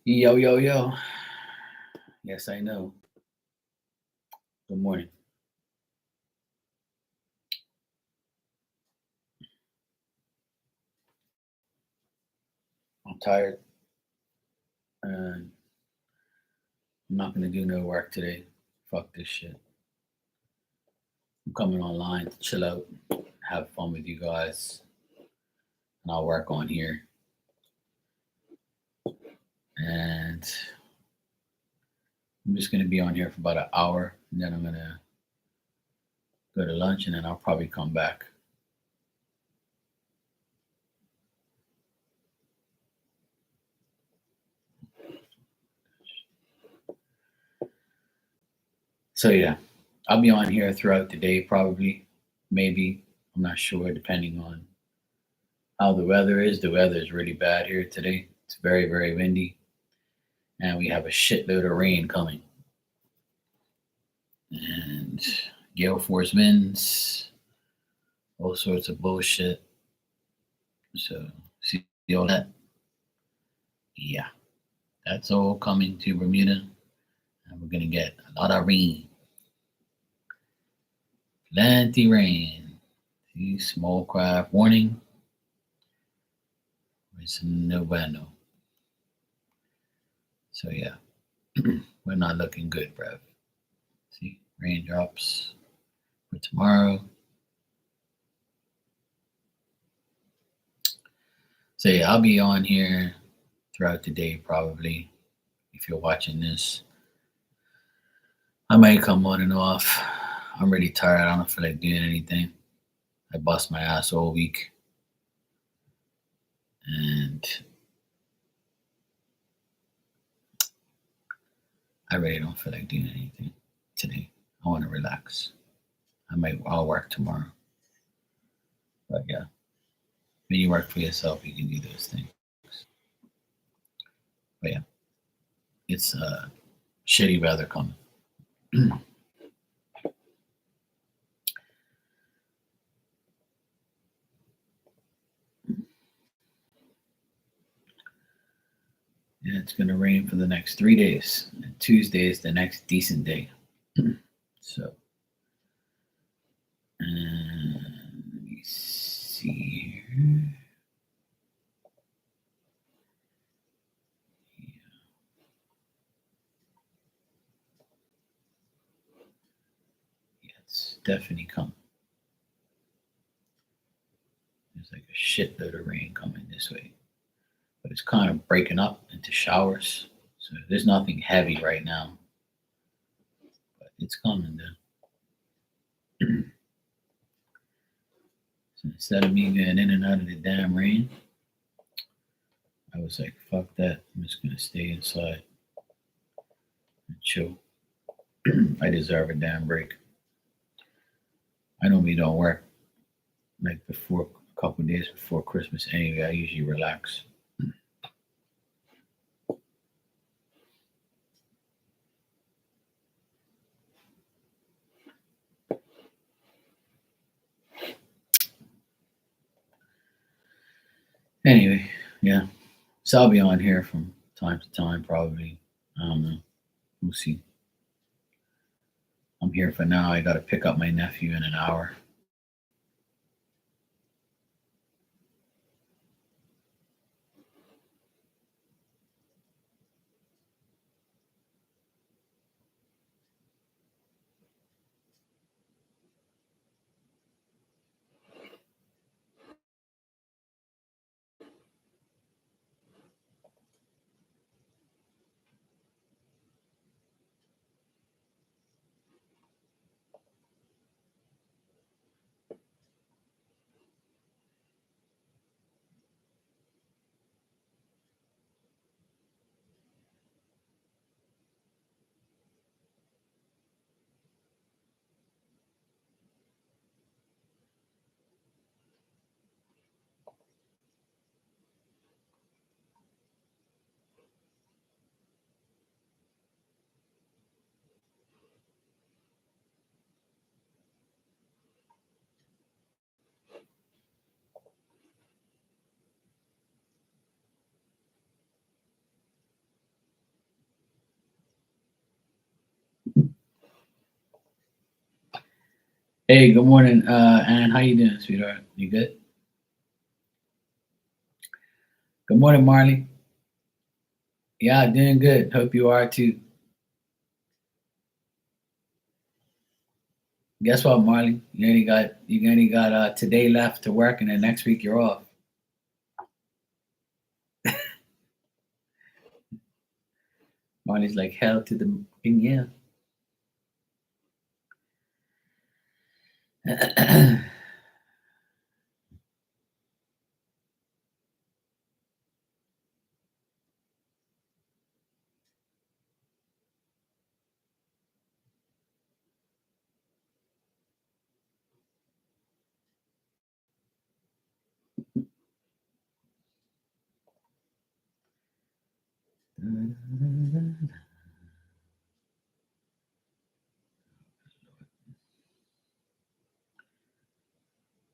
Yo, yo, yo. Yes, I know. Good morning. I'm tired and I'm not going to do no work today. Fuck this shit. I'm coming online to chill out, have fun with you guys, and I'll work on here. And I'm just going to be on here for about an hour. And then I'm going to go to lunch and then I'll probably come back. So, yeah, I'll be on here throughout the day, probably. Maybe. I'm not sure, depending on how the weather is. The weather is really bad here today. It's very, very windy. And we have a shitload of rain coming. And gale force winds, all sorts of bullshit. So, see all that? Yeah, that's all coming to Bermuda. And we're going to get a lot of rain. Plenty rain. See, small craft warning. It's no bueno. So, yeah, we're not looking good, bruv. See, raindrops for tomorrow. So, yeah, I'll be on here throughout the day, probably, if you're watching this. I might come on and off. I'm really tired. I don't feel like doing anything. I bust my ass all week. And I really don't feel like doing anything today. I want to relax. I'll work tomorrow. But yeah, when you work for yourself, you can do those things. But yeah, it's shitty weather coming. Yeah, it's going to rain for the next 3 days. And Tuesday is the next decent day. So, let me see here. Yeah, it's definitely coming. There's like a shitload of rain coming this way. But it's kind of breaking up into showers. So there's nothing heavy right now, but it's coming though. So instead of me getting in and out of the damn rain, I was like, fuck that. I'm just gonna stay inside and chill. I deserve a damn break. I normally don't work like before a couple of days before Christmas anyway. I usually relax. Anyway, yeah. So I'll be on here from time to time, probably. I don't know. We'll see. I'm here for now. I got to pick up my nephew in an hour. Hey, good morning, Ann. How you doing, sweetheart? You good? Good morning, Marley. Yeah, doing good. Hope you are too. Guess what, Marley? You only got today left to work, and then next week you're off. Marley's like hell to the yeah.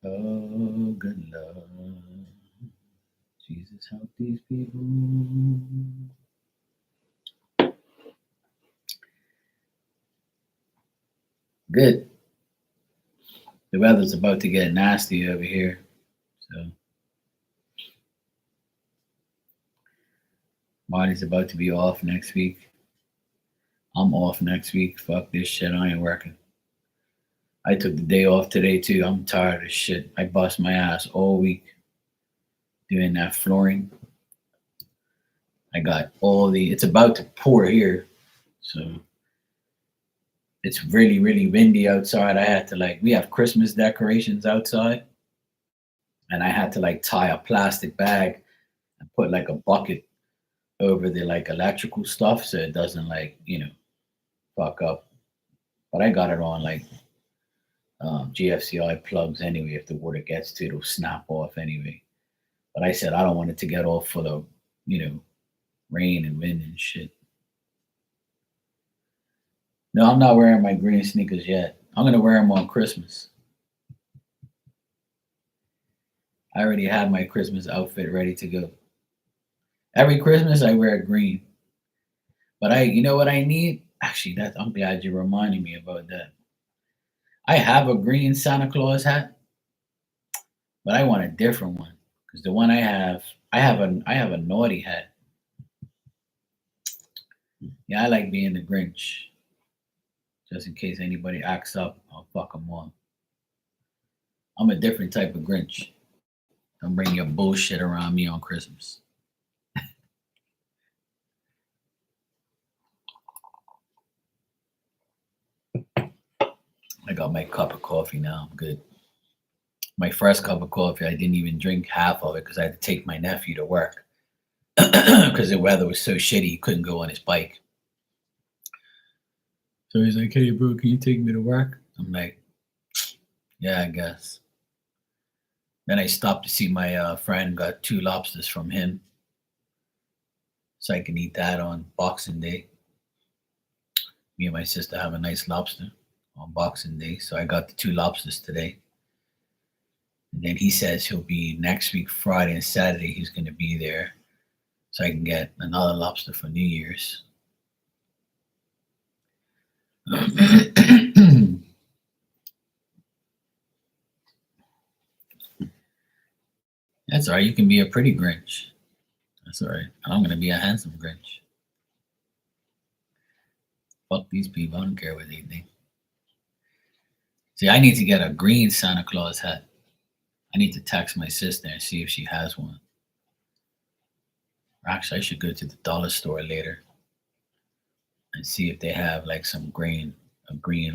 Oh, good Lord. Jesus, help these people. Good. The weather's about to get nasty over here. So Marty's about to be off next week. I'm off next week. Fuck this shit. I ain't working. I took the day off today too. I'm tired of shit. I bust my ass all week doing that flooring. I got all the. It's about to pour here, so it's really really windy outside. I had to like we have Christmas decorations outside, and I had to like tie a plastic bag and put like a bucket over the like electrical stuff so it doesn't like fuck up. But I got it on like GFCI plugs anyway. If the water gets to it, it'll snap off anyway. But I said I don't want it to get all full of you know rain and wind and shit. No, I'm not wearing my green sneakers yet. I'm gonna wear them on Christmas. I already had my Christmas outfit ready to go. Every Christmas I wear green. But you know what I need? Actually, that I'm glad you reminded me about that. I have a green Santa Claus hat, but I want a different one because the one I have a naughty hat. Yeah, I like being the Grinch. Just in case anybody acts up, I'll fuck them off. I'm a different type of Grinch. Don't bring your bullshit around me on Christmas. I got my cup of coffee now. I'm good. My first cup of coffee, I didn't even drink half of it because I had to take my nephew to work because the weather was so shitty he couldn't go on his bike. So he's like, "Hey, bro, can you take me to work?" I'm like, "Yeah, I guess." Then I stopped to see my friend, got two lobsters from him so I can eat that on Boxing Day. Me and my sister have a nice lobster on Boxing Day, so I got the two lobsters today. And then he says he'll be next week, Friday and Saturday, he's going to be there so I can get another lobster for New Year's. That's all right. You can be a pretty Grinch. That's all right. I'm going to be a handsome Grinch. Fuck these people. I don't care what they think. See, I need to get a green Santa Claus hat. I need to text my sister and see if she has one. Actually, I should go to the dollar store later and see if they have like a green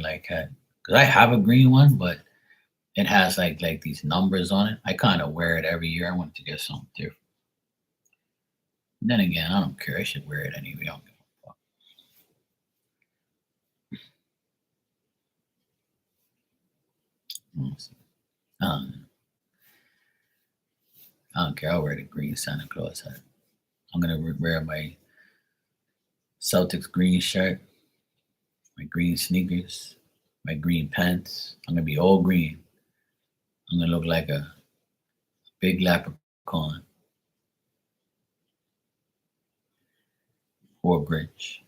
like hat. Because I have a green one, but it has like these numbers on it. I kind of wear it every year. I want to get something different. And then again, I don't care. I should wear it anyway. I don't give a fuck. Honestly. Um, I don't care. I'll wear the green Santa Claus hat. I'm gonna wear my Celtics green shirt, my green sneakers, my green pants. I'm gonna be all green. I'm gonna look like a big leprechaun or a Grinch.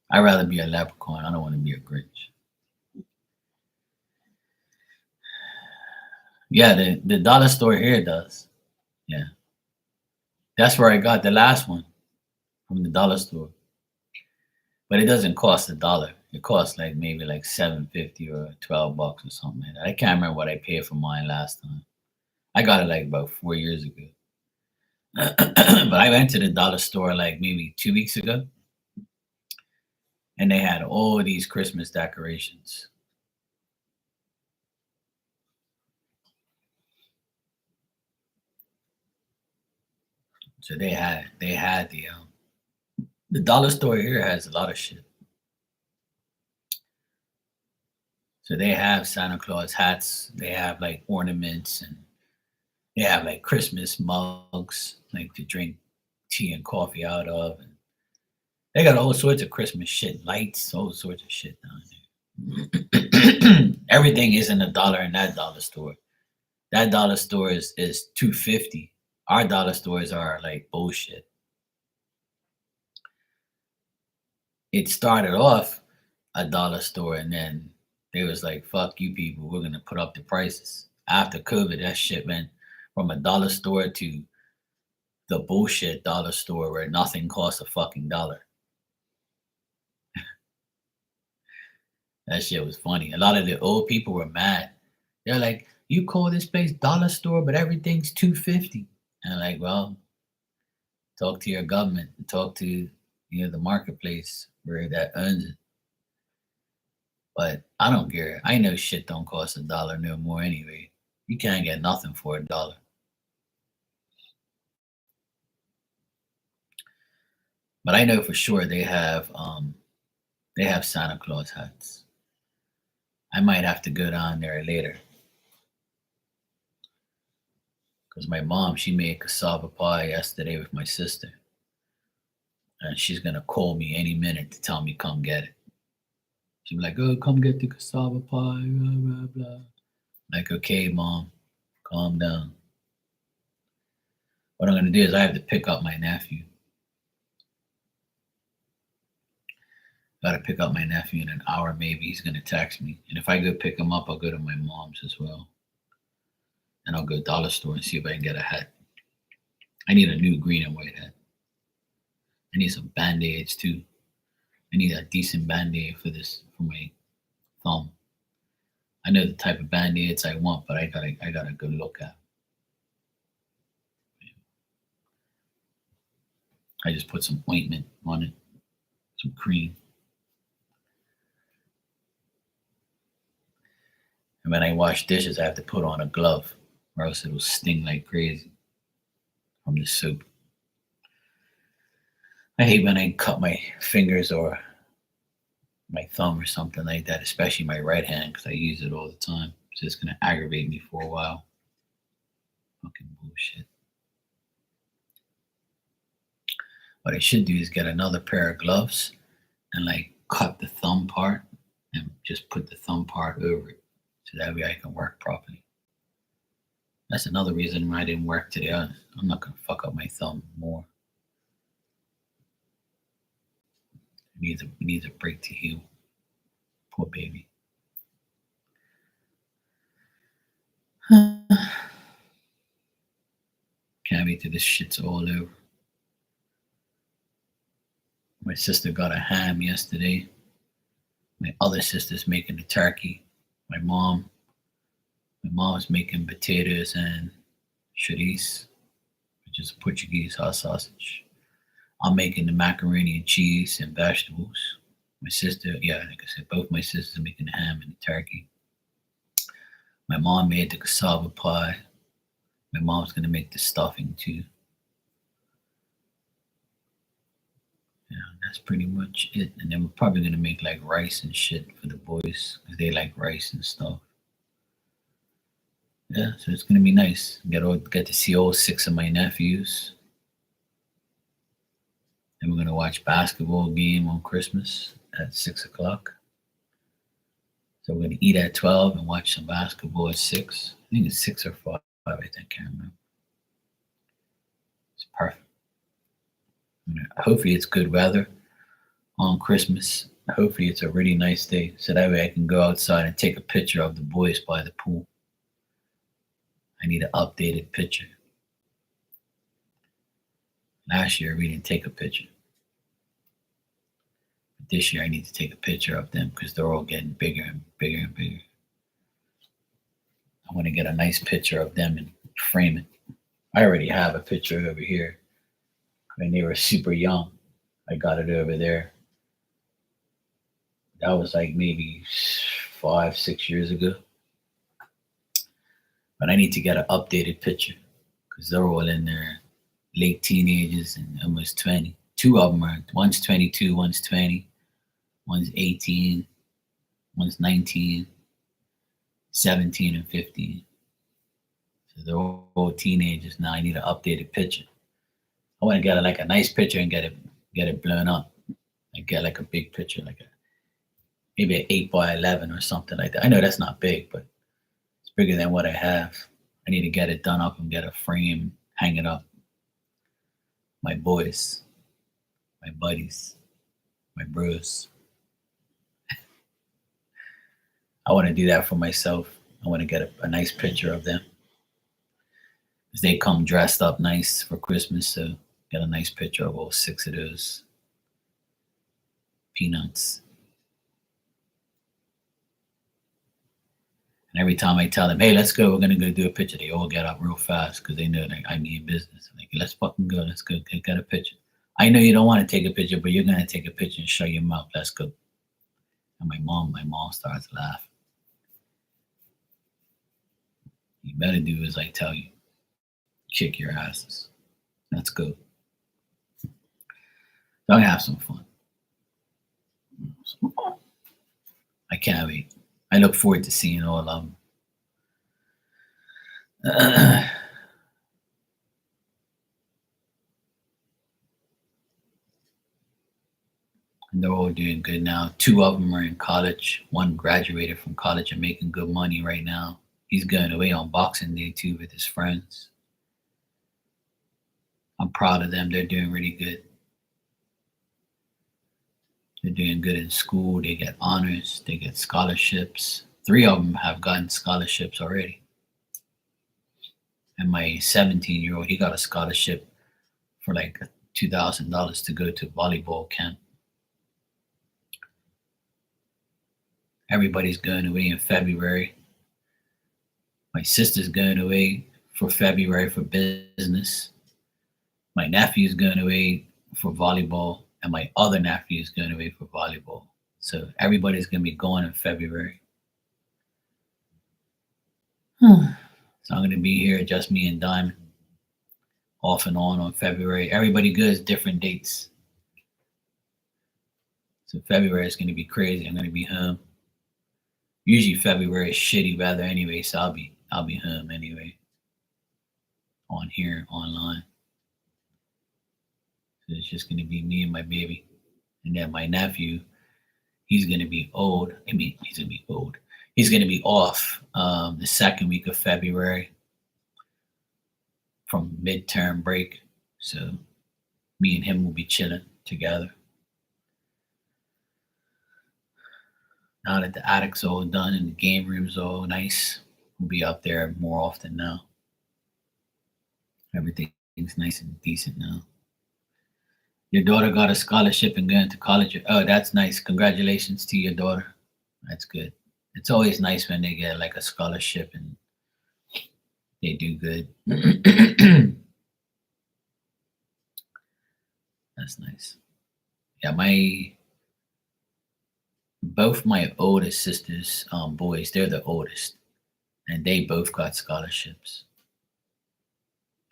I'd rather be a leprechaun. I don't want to be a Grinch. Yeah, the dollar store here does. Yeah, that's where I got the last one from the dollar store. But it doesn't cost a dollar. It costs like maybe like 7.50 or $12 or something like that. I can't remember what I paid for mine last time. I got it like about 4 years ago. But I went to the dollar store like maybe 2 weeks ago, and they had all these Christmas decorations. So they had the dollar store here has a lot of shit. So they have Santa Claus hats. They have like ornaments, and they have like Christmas mugs, like to drink tea and coffee out of. And they got all sorts of Christmas shit, lights, all sorts of shit down there. Everything isn't a dollar in that dollar store. That dollar store is 250. Our dollar stores are like bullshit. It started off a dollar store, and then they was like, "Fuck you, people. We're gonna put up the prices." After COVID, that shit went from a dollar store to the bullshit dollar store where nothing costs a fucking dollar. That shit was funny. A lot of the old people were mad. They're like, "You call this place dollar store, but everything's 250." And I'm like, well, talk to your government, talk to the marketplace where that earns it. But I don't care. I know shit don't cost a dollar no more anyway. You can't get nothing for a dollar. But I know for sure they have Santa Claus hats. I might have to go down there later because my mom she made cassava pie yesterday with my sister, and she's gonna call me any minute to tell me come get it. She'll be like, "Oh, come get the cassava pie." Blah blah blah. Like, okay, mom, calm down. What I'm gonna do is I have to pick up my nephew. Got to pick up my nephew in an hour, maybe. He's gonna text me, and if I go pick him up, I'll go to my mom's as well, and I'll go dollar store and see if I can get a hat. I need a new green and white hat. I need some band-aids too. I need a decent band-aid for my thumb. I know the type of band-aids I want, but I gotta go look at. I just put some ointment on it, some cream, and when I wash dishes, I have to put on a glove, or else it'll sting like crazy from the soap. I hate when I cut my fingers or my thumb or something like that, especially my right hand, because I use it all the time. So it's gonna aggravate me for a while. Fucking bullshit. What I should do is get another pair of gloves and like cut the thumb part and just put the thumb part over it, so that way I can work properly. That's another reason why I didn't work today. I'm not gonna fuck up my thumb more. It needs a break to heal. Poor baby. Can't wait till this shit's all over. My sister got a ham yesterday. My other sister's making the turkey. My mom's making potatoes and chorizo, which is a Portuguese hot sausage. I'm making the macaroni and cheese and vegetables. My sister, yeah, like I said, both my sisters are making the ham and the turkey. My mom made the cassava pie. My mom's gonna make the stuffing too. Yeah, that's pretty much it. And then we're probably gonna make like rice and shit for the boys because they like rice and stuff. Yeah, so it's gonna be nice. Get to see all six of my nephews. And we're gonna watch basketball game on Christmas at 6 o'clock. So we're gonna eat at 12 and watch some basketball at 6. I think it's 6 or 5. I think I can't remember. It's perfect. Hopefully it's good weather on Christmas. Hopefully it's a really nice day, so that way I can go outside and take a picture of the boys by the pool. I need an updated picture. Last year we didn't take a picture. But this year I need to take a picture of them because they're all getting bigger and bigger and bigger. I want to get a nice picture of them and frame it. I already have a picture over here when they were super young. I got it over there. That was like maybe 5, 6 years ago. But I need to get an updated picture because they're all in their late teenagers and almost 20. Two of them are, one's 22, one's 20, one's 18, one's 19, 17, and 15. So they're all teenagers now. I need an updated picture. I want to get like a nice picture and get it blown up. And get like a big picture, like maybe an 8x11 or something like that. I know that's not big, but it's bigger than what I have. I need to get it done up and get a frame, hang it up. My boys, my buddies, my bros. I want to do that for myself. I want to get a nice picture of them. Because they come dressed up nice for Christmas, so get a nice picture of all 6 of those peanuts. And every time I tell them, hey, let's go, we're going to go do a picture, they all get up real fast because they know that I mean business. I'm like, let's fucking go. Let's go get a picture. I know you don't want to take a picture, but you're going to take a picture and show your mouth. Let's go. And my mom starts laughing. You better do as I tell you. Kick your asses. Let's go. So I'm going to have some fun. I can't wait. I look forward to seeing all of them. And they're all doing good now. 2 of them are in college. One graduated from college and making good money right now. He's going away on Boxing Day too with his friends. I'm proud of them. They're doing really good. They're doing good in school. They get honors. They get scholarships. 3 of them have gotten scholarships already. And my 17-year-old, he got a scholarship for like $2,000 to go to volleyball camp. Everybody's going away in February. My sister's going away for February for business. My nephew's going away for volleyball, and my other nephew is going away for volleyball. So everybody's going to be going in February. So I'm going to be here, just me and Diamond, off and on February. Everybody goes different dates. So February is going to be crazy. I'm going to be home. Usually February is shitty weather anyway, so I'll be home anyway. On here, online. So it's just gonna be me and my baby. And then my nephew, he's gonna be old. I mean, he's gonna be old. He's gonna be off the 2nd week of February from midterm break. So me and him will be chilling together. Now that the attic's all done and the game room's all nice, we'll be up there more often now. Everything's nice and decent now. Your daughter got a scholarship and going to college. Oh, that's nice. Congratulations to your daughter. That's good. It's always nice when they get like a scholarship and they do good. That's nice. Yeah, both my oldest sisters, boys, they're the oldest, and they both got scholarships.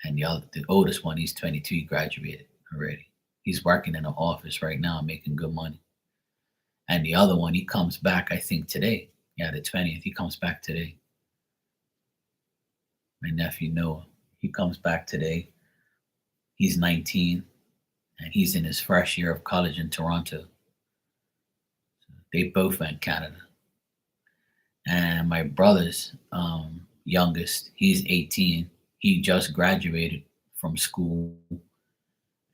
And the oldest one, he's 22, he graduated already. He's working in an office right now, making good money. And the other one, he comes back, I think today. Yeah, the 20th, he comes back today. My nephew Noah, he comes back today. He's 19, and he's in his first year of college in Toronto. They both went Canada. And my brother's youngest, he's 18. He just graduated from school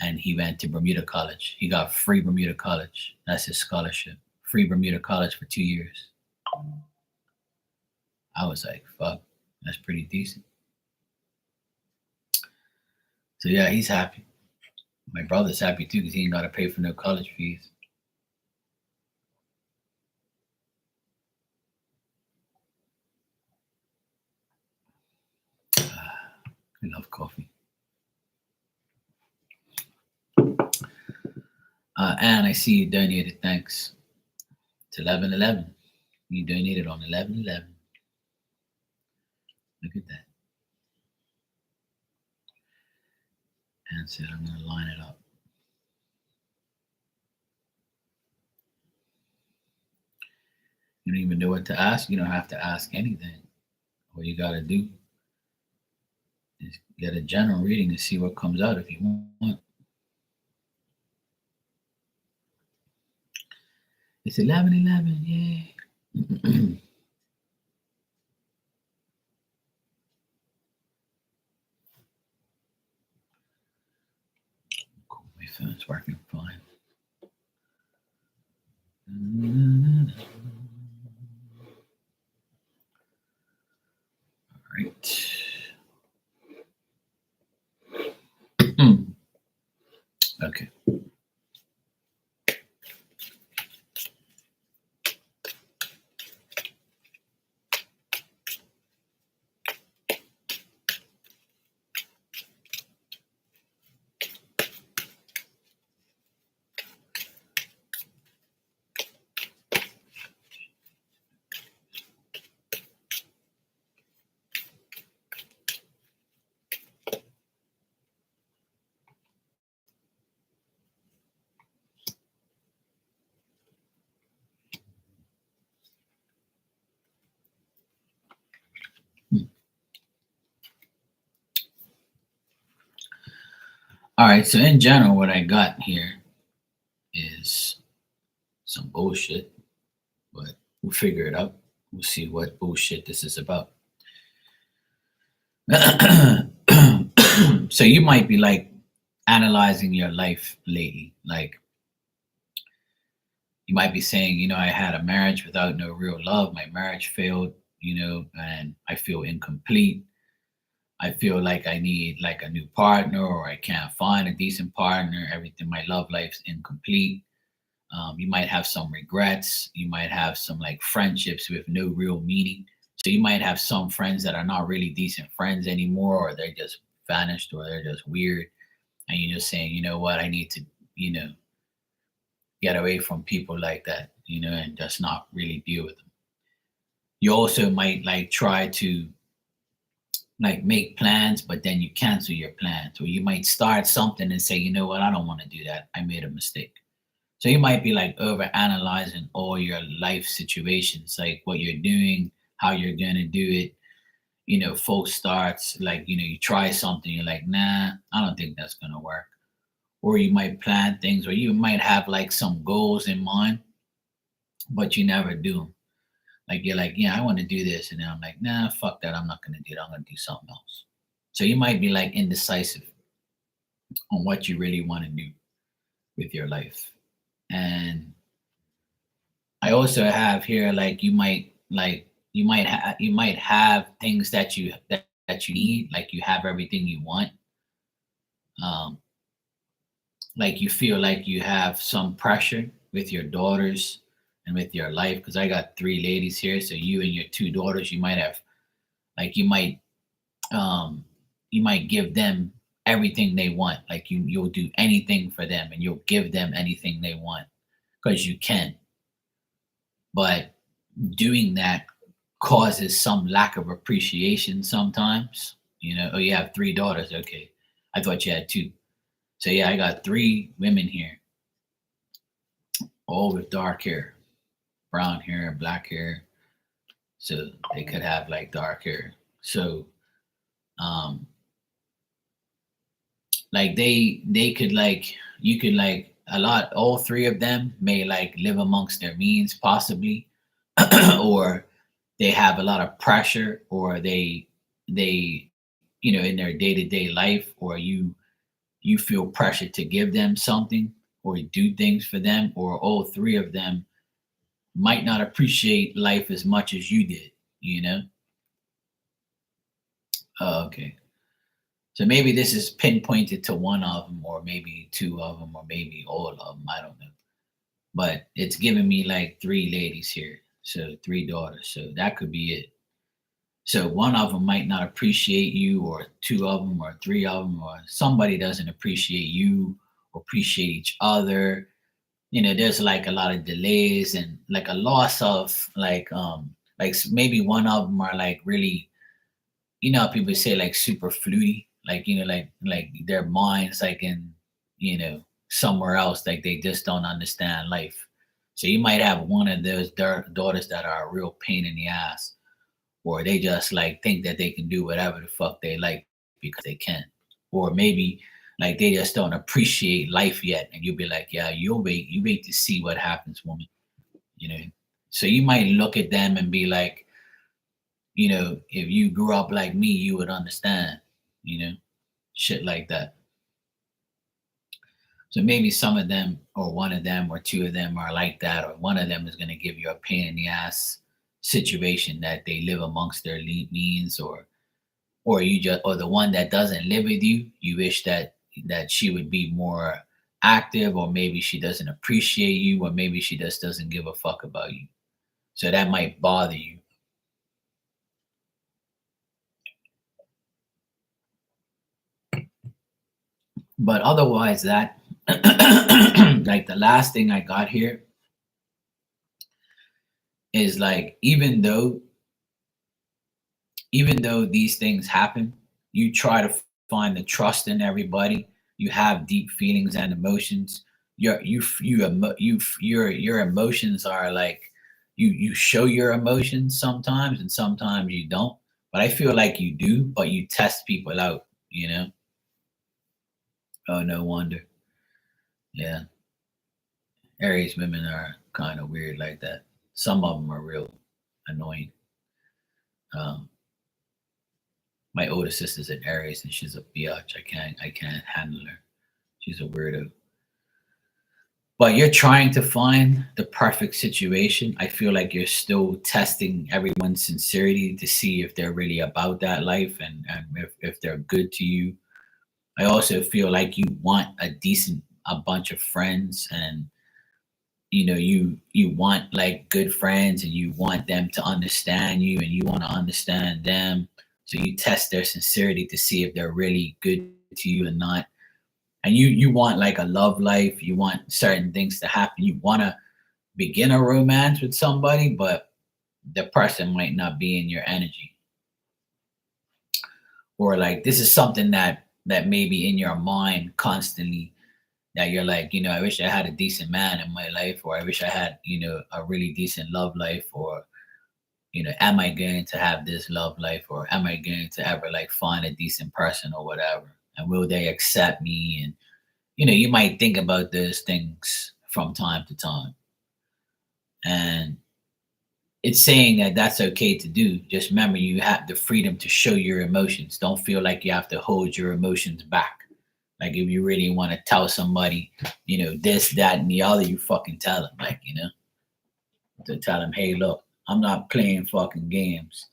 and he went to Bermuda College. He got free Bermuda College. That's his scholarship. Free Bermuda College for 2 years. I was like, fuck, that's pretty decent. So yeah, he's happy. My brother's happy too because he ain't got to pay for no college fees. I love coffee. And I see you donated. Thanks. It's 11/11. You donated on 11/11. Look at that. And said, I'm going to line it up. You don't even know what to ask. You don't have to ask anything. All you got to do is get a general reading to see what comes out if you want. It's 11/11. Yay. Cool. My phone's working fine. All right. Okay. All right. So in general, what I got here is some bullshit, but we'll figure it out. We'll see what bullshit this is about. So you might be like analyzing your life lately. Like you might be saying, I had a marriage without no real love. My marriage failed, and I feel incomplete. I feel like I need like a new partner, or I can't find a decent partner. Everything, my love life's incomplete. You might have some regrets. You might have some like friendships with no real meaning. So you might have some friends that are not really decent friends anymore, or they're just vanished, or they're just weird. And you're just saying, you know what, I need to, get away from people like that, and just not really deal with them. You also might like try to like make plans, but then you cancel your plans, or you might start something and say, you know what, I don't want to do that. I made a mistake. So you might be like over analyzing all your life situations, like what you're doing, how you're gonna do it. Full starts, like, you try something, you're like, nah, I don't think that's gonna work. Or you might plan things, or you might have like some goals in mind, but you never do them. Like you're like, yeah, I want to do this, and then I'm like, nah, fuck that, I'm not gonna do that. I'm gonna do something else. So you might be like indecisive on what you really want to do with your life. And I also have here like you might have things that you need, like you have everything you want. Um, like you feel like you have some pressure with your daughters and with your life, because I got three ladies here. So you and your two daughters, you might have like um you might give them everything they want. Like you'll do anything for them, and you'll give them anything they want because you can. But doing that causes some lack of appreciation sometimes. Oh, you have three daughters. Okay. I thought you had two. So yeah, I got three women here, all with dark hair, brown hair, black hair. So they could have like dark hair. So um like they could like you could like a lot all three of them may like live amongst their means possibly, or they have a lot of pressure, or they in their day-to-day life, or you feel pressure to give them something or do things for them, or all three of them might not appreciate life as much as you did. Oh, okay. So maybe this is pinpointed to one of them, or maybe two of them, or maybe all of them. I don't know. But it's giving me like three ladies here. So three daughters. So that could be it. So one of them might not appreciate you, or two of them, or three of them, or somebody doesn't appreciate you or appreciate each other. There's like a lot of delays and like a loss of maybe one of them are like really, how people say like super fluty, like like their minds like in somewhere else, like they just don't understand life. So you might have one of those daughters that are a real pain in the ass, or they just like think that they can do whatever the fuck they like because they can, or maybe like they just don't appreciate life yet, and you'll be like, yeah, you wait to see what happens, woman. you know so you might look at them and be like, if you grew up like me, you would understand, you know shit like that. So maybe some of them, or one of them, or two of them are like that, or one of them is going to give you a pain in the ass situation that they live amongst their means, or you just, or the one that doesn't live with you, you wish that she would be more active, or maybe she doesn't appreciate you, or maybe she just doesn't give a fuck about you. So that might bother you. But otherwise, that like the last thing I got here is like, even though these things happen, you try to find the trust in everybody. You have deep feelings and emotions. Your emotions are like, you show your emotions sometimes, and sometimes you don't. But I feel like you do, but you test people out. Oh, no wonder. Yeah, Aries women are kind of weird like that. Some of them are real annoying. Um, my older sister's an Aries, and she's a biatch. I can't handle her. She's a weirdo. But you're trying to find the perfect situation. I feel like you're still testing everyone's sincerity to see if they're really about that life, and if they're good to you. I also feel like you want a bunch of friends, and you want like good friends, and you want them to understand you, and you want to understand them. So you test their sincerity to see if they're really good to you or not. And you want like a love life, you want certain things to happen, you want to begin a romance with somebody, but the person might not be in your energy. Or like this is something that may be in your mind constantly, that you're like, I wish I had a decent man in my life, or I wish I had, a really decent love life, or am I going to have this love life, or am I going to ever like find a decent person or whatever, and will they accept me? And you might think about those things from time to time. And it's saying that that's okay to do. Just remember, you have the freedom to show your emotions. Don't feel like you have to hold your emotions back. Like if you really want to tell somebody, this, that, and the other, you fucking tell them, like, to tell them, hey, look, I'm not playing fucking games.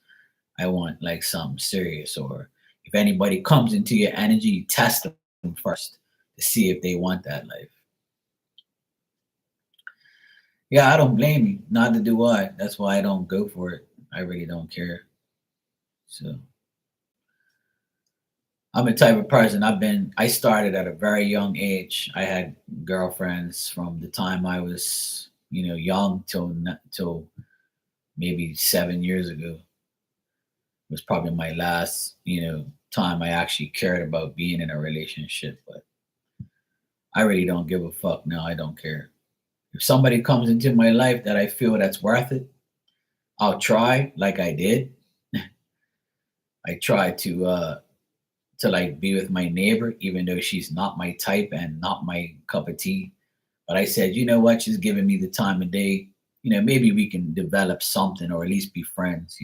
I want like something serious. Or if anybody comes into your energy, you test them first to see if they want that life. Yeah, I don't blame you. Neither do I. That's why I don't go for it. I really don't care. So I'm the type of person, I started at a very young age. I had girlfriends from the time I was, young till maybe 7 years ago. Was probably my last, time I actually cared about being in a relationship. But I really don't give a fuck now. I don't care. If somebody comes into my life that I feel that's worth it, I'll try like I did. I try to like be with my neighbor, even though she's not my type and not my cup of tea. But I said, you know what? She's giving me the time of day. Maybe we can develop something, or at least be friends.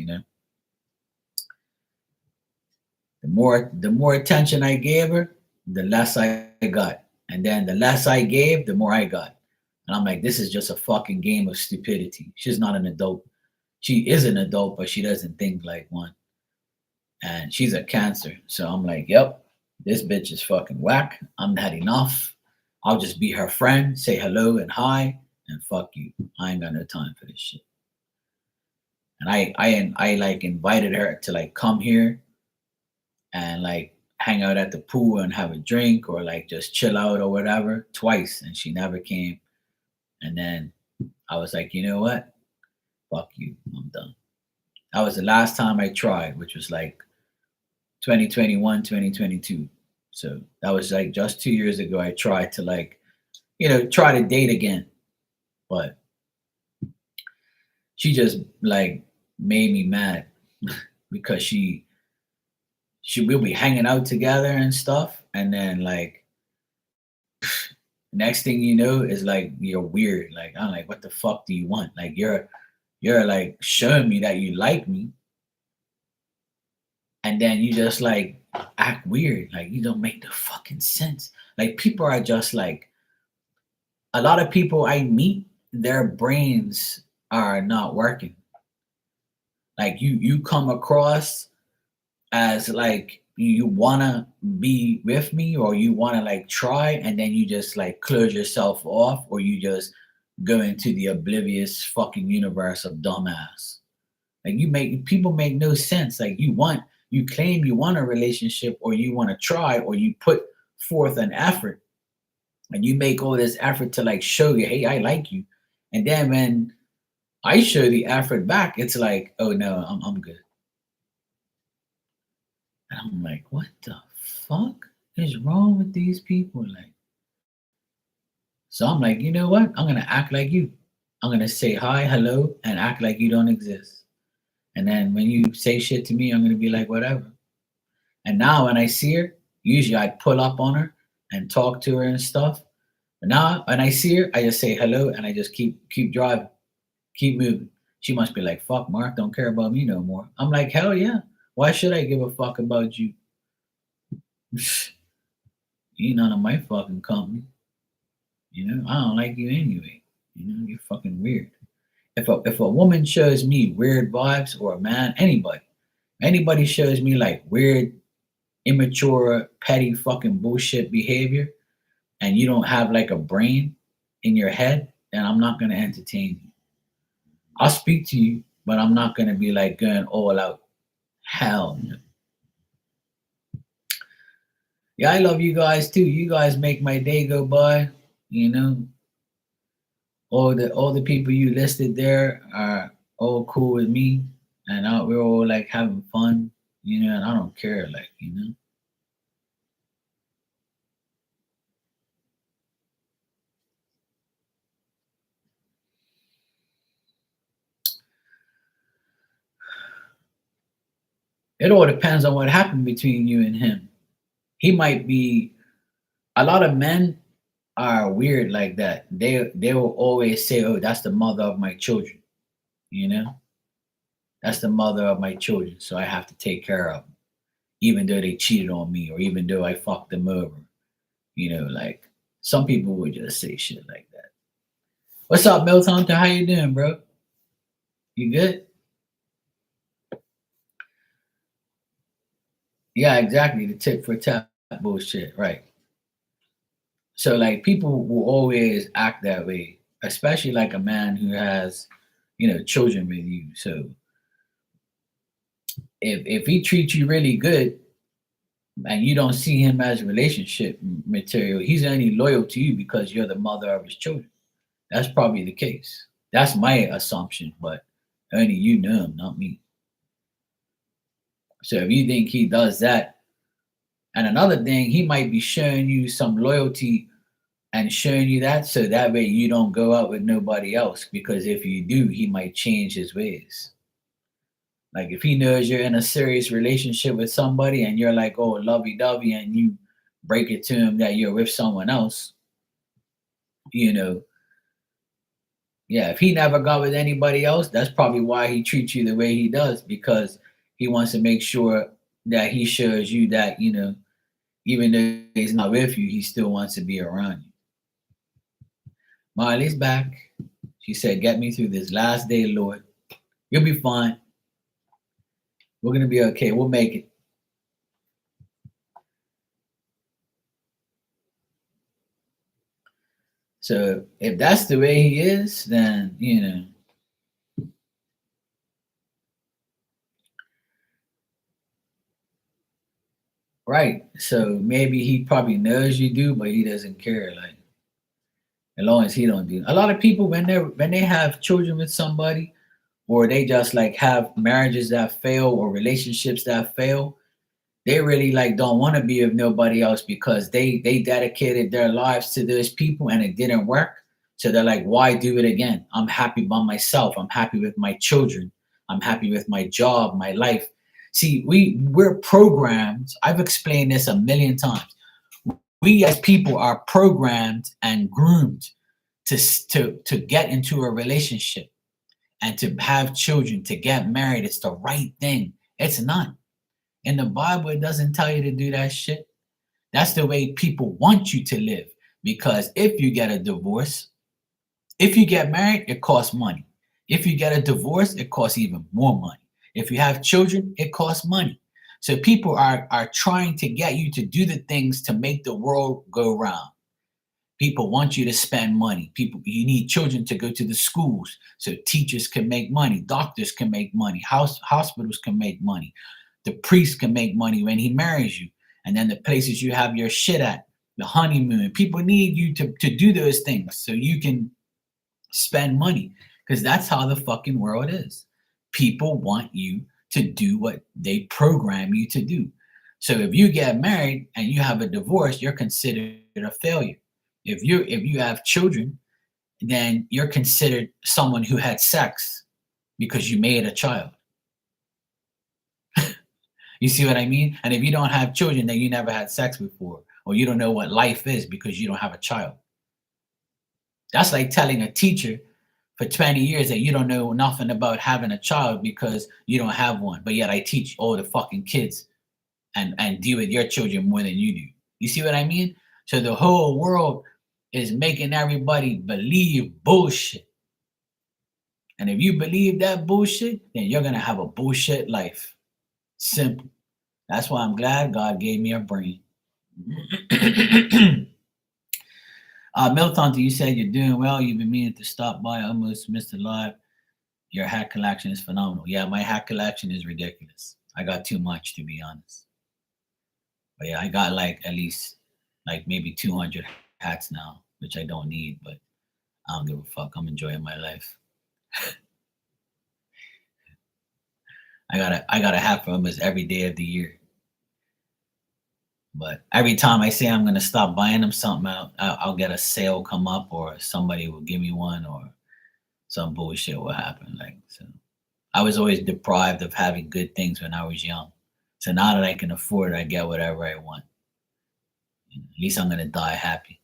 The more attention I gave her, the less I got. And then the less I gave, the more I got. And I'm like, this is just a fucking game of stupidity. She's not an adult. She is an adult, but she doesn't think like one. And she's a Cancer. So I'm like, yep. This bitch is fucking whack. I'm had enough. I'll just be her friend, say hello and hi, and fuck you. I ain't got no time for this shit. And I like invited her to like come here and like hang out at the pool and have a drink or like just chill out or whatever twice, and she never came. And then I was like, you know what? Fuck you. I'm done. That was the last time I tried, which was like 2021, 2022. So that was like just 2 years ago. I tried to like, try to date again. But she just like made me mad because she will be hanging out together and stuff. And then like next thing you know is like you're weird. Like I'm like, what the fuck do you want? Like you're like showing me that you like me, and then you just like act weird. Like you don't make the fucking sense. Like people are just like a lot of people I meet, their brains are not working. Like you come across as like you wanna be with me or you wanna like try, and then you just like close yourself off, or you just go into the oblivious fucking universe of dumbass. Like you make people make no sense. Like you claim you want a relationship or you want to try or you put forth an effort and you make all this effort to like show you, hey, I like you. And then when I show the effort back, it's like, oh no, I'm good. And I'm like, what the fuck is wrong with these people? Like, so I'm like, you know what? I'm gonna act like you. I'm gonna say hi, hello, and act like you don't exist. And then when you say shit to me, I'm gonna be like, whatever. And now when I see her, usually I pull up on her and talk to her and stuff. But now when I see her, I just say hello and I just keep driving, keep moving. She must be like, fuck, Mark don't care about me no more. I'm like, hell yeah. Why should I give a fuck about you? You none of my fucking company. I don't like you anyway. You're fucking weird. If a woman shows me weird vibes, or a man, anybody shows me like weird, immature, petty fucking bullshit behavior, and you don't have like a brain in your head, then I'm not gonna entertain you. I'll speak to you, but I'm not gonna be like going all out. Hell no. Yeah, I love you guys too. You guys make my day go by. You know, all the people you listed there are all cool with me, and we're all like having fun. And I don't care. Like it all depends on what happened between you and him. He might be. A lot of men are weird like that. They will always say, "Oh, that's the mother of my children." You know, that's the mother of my children, so I have to take care of them, even though they cheated on me or even though I fucked them over. Like some people would just say shit like that. What's up, Mel Hunter? How you doing, bro? You good? Yeah, exactly. The tit for tat bullshit, right? So like people will always act that way, especially like a man who has, children with you. So if he treats you really good and you don't see him as relationship material, he's only loyal to you because you're the mother of his children. That's probably the case. That's my assumption, but only you know him, not me. So if you think he does that, and another thing, he might be showing you some loyalty and showing you that so that way you don't go out with nobody else. Because if you do, he might change his ways. Like if he knows you're in a serious relationship with somebody and you're like, oh, lovey dovey, and you break it to him that you're with someone else, you know, yeah, if he never got with anybody else, that's probably why he treats you the way he does, because he wants to make sure that he shows you that, even though he's not with you, he still wants to be around you. Marley's back. She said, get me through this last day, Lord. You'll be fine. We're going to be okay. We'll make it. So if that's the way he is, then right. So maybe he probably knows you do, but he doesn't care. Like as long as he don't do. A lot of people when they have children with somebody, or they just like have marriages that fail or relationships that fail, they really like don't want to be with nobody else because they dedicated their lives to those people and it didn't work. So they're like, why do it again? I'm happy by myself. I'm happy with my children. I'm happy with my job, my life. See, we're programmed. I've explained this a million times. We as people are programmed and groomed to get into a relationship and to have children, to get married. It's the right thing. It's not. In the Bible, it doesn't tell you to do that shit. That's the way people want you to live. Because if you get a divorce, if you get married, it costs money. If you get a divorce, it costs even more money. If you have children, it costs money. So people are trying to get you to do the things to make the world go round. People want you to spend money. You need children to go to the schools so teachers can make money, doctors can make money, hospitals can make money, the priest can make money when he marries you, and then the places you have your shit at, the honeymoon. People need you to do those things so you can spend money because that's how the fucking world is. People want you to do what they program you to do. So if you get married and you have a divorce, you're considered a failure. If you have children, then you're considered someone who had sex because you made a child. You see what I mean? And if you don't have children, then you never had sex before, or you don't know what life is because you don't have a child. That's like telling a teacher for 20 years that you don't know nothing about having a child because you don't have one, but yet I teach all the fucking kids and deal with your children more than you do. You see what I mean? So the whole world is making everybody believe bullshit. And if you believe that bullshit, then you're gonna have a bullshit life. Simple. That's why I'm glad God gave me a brain. Milton, you said you're doing well. You've been meaning to stop by. I almost missed the live. Your hat collection is phenomenal. Yeah, my hat collection is ridiculous. I got too much, to be honest. But yeah, I got like at least like maybe 200 hats now, which I don't need, but I don't give a fuck. I'm enjoying my life. I got a hat for almost every day of the year. But every time I say I'm gonna stop buying them something out, I'll get a sale come up, or somebody will give me one, or some bullshit will happen. Like so, I was always deprived of having good things when I was young. So now that I can afford it, I get whatever I want. At least I'm gonna die happy.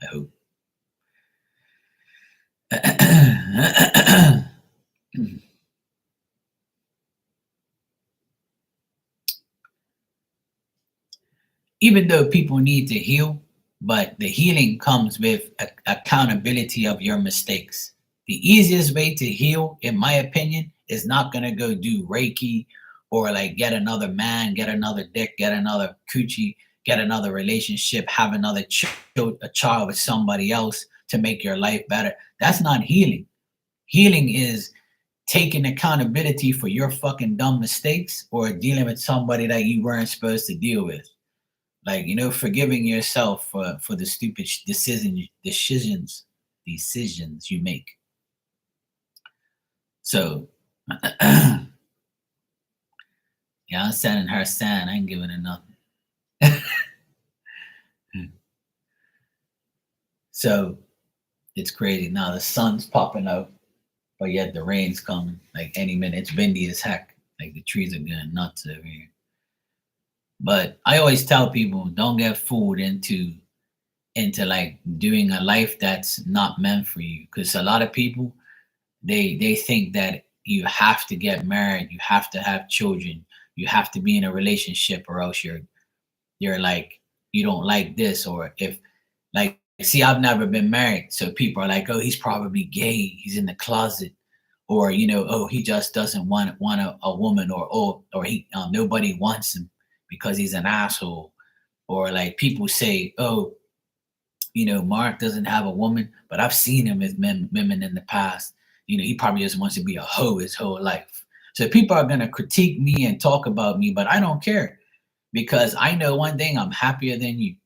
I hope. Even though people need to heal, but the healing comes with accountability of your mistakes. The easiest way to heal, in my opinion, is not going to go do Reiki or like get another man, get another dick, get another coochie, get another relationship, have another a child with somebody else to make your life better. That's not healing. Healing is taking accountability for your fucking dumb mistakes or dealing with somebody that you weren't supposed to deal with. Like, forgiving yourself for the stupid decisions you make. So yeah, I'm sending her sand. I ain't giving her nothing. So it's crazy. Now the sun's popping out, but yet the rain's coming like any minute. It's windy as heck. Like the trees are going nuts over here. But I always tell people, don't get fooled into like doing a life that's not meant for you. Because a lot of people, they think that you have to get married, you have to have children, you have to be in a relationship, or else you're like, you don't like this. Or if like, see, I've never been married, so people are like, oh, he's probably gay, he's in the closet, or oh, he just doesn't want a woman, or he nobody wants him because he's an asshole. Or like people say, oh, Mark doesn't have a woman, but I've seen him with women in the past. He probably just wants to be a hoe his whole life. So people are going to critique me and talk about me, but I don't care because I know one thing: I'm happier than you.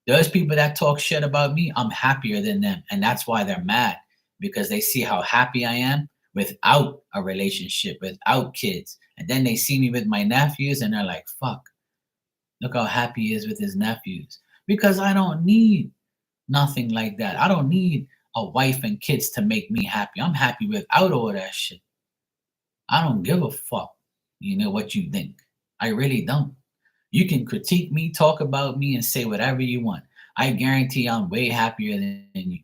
Those people that talk shit about me, I'm happier than them. And that's why they're mad because they see how happy I am without a relationship, without kids. And then they see me with my nephews and they're like, fuck, look how happy he is with his nephews. Because I don't need nothing like that. I don't need a wife and kids to make me happy. I'm happy without all that shit. I don't give a fuck, what you think. I really don't. You can critique me, talk about me, and say whatever you want. I guarantee I'm way happier than you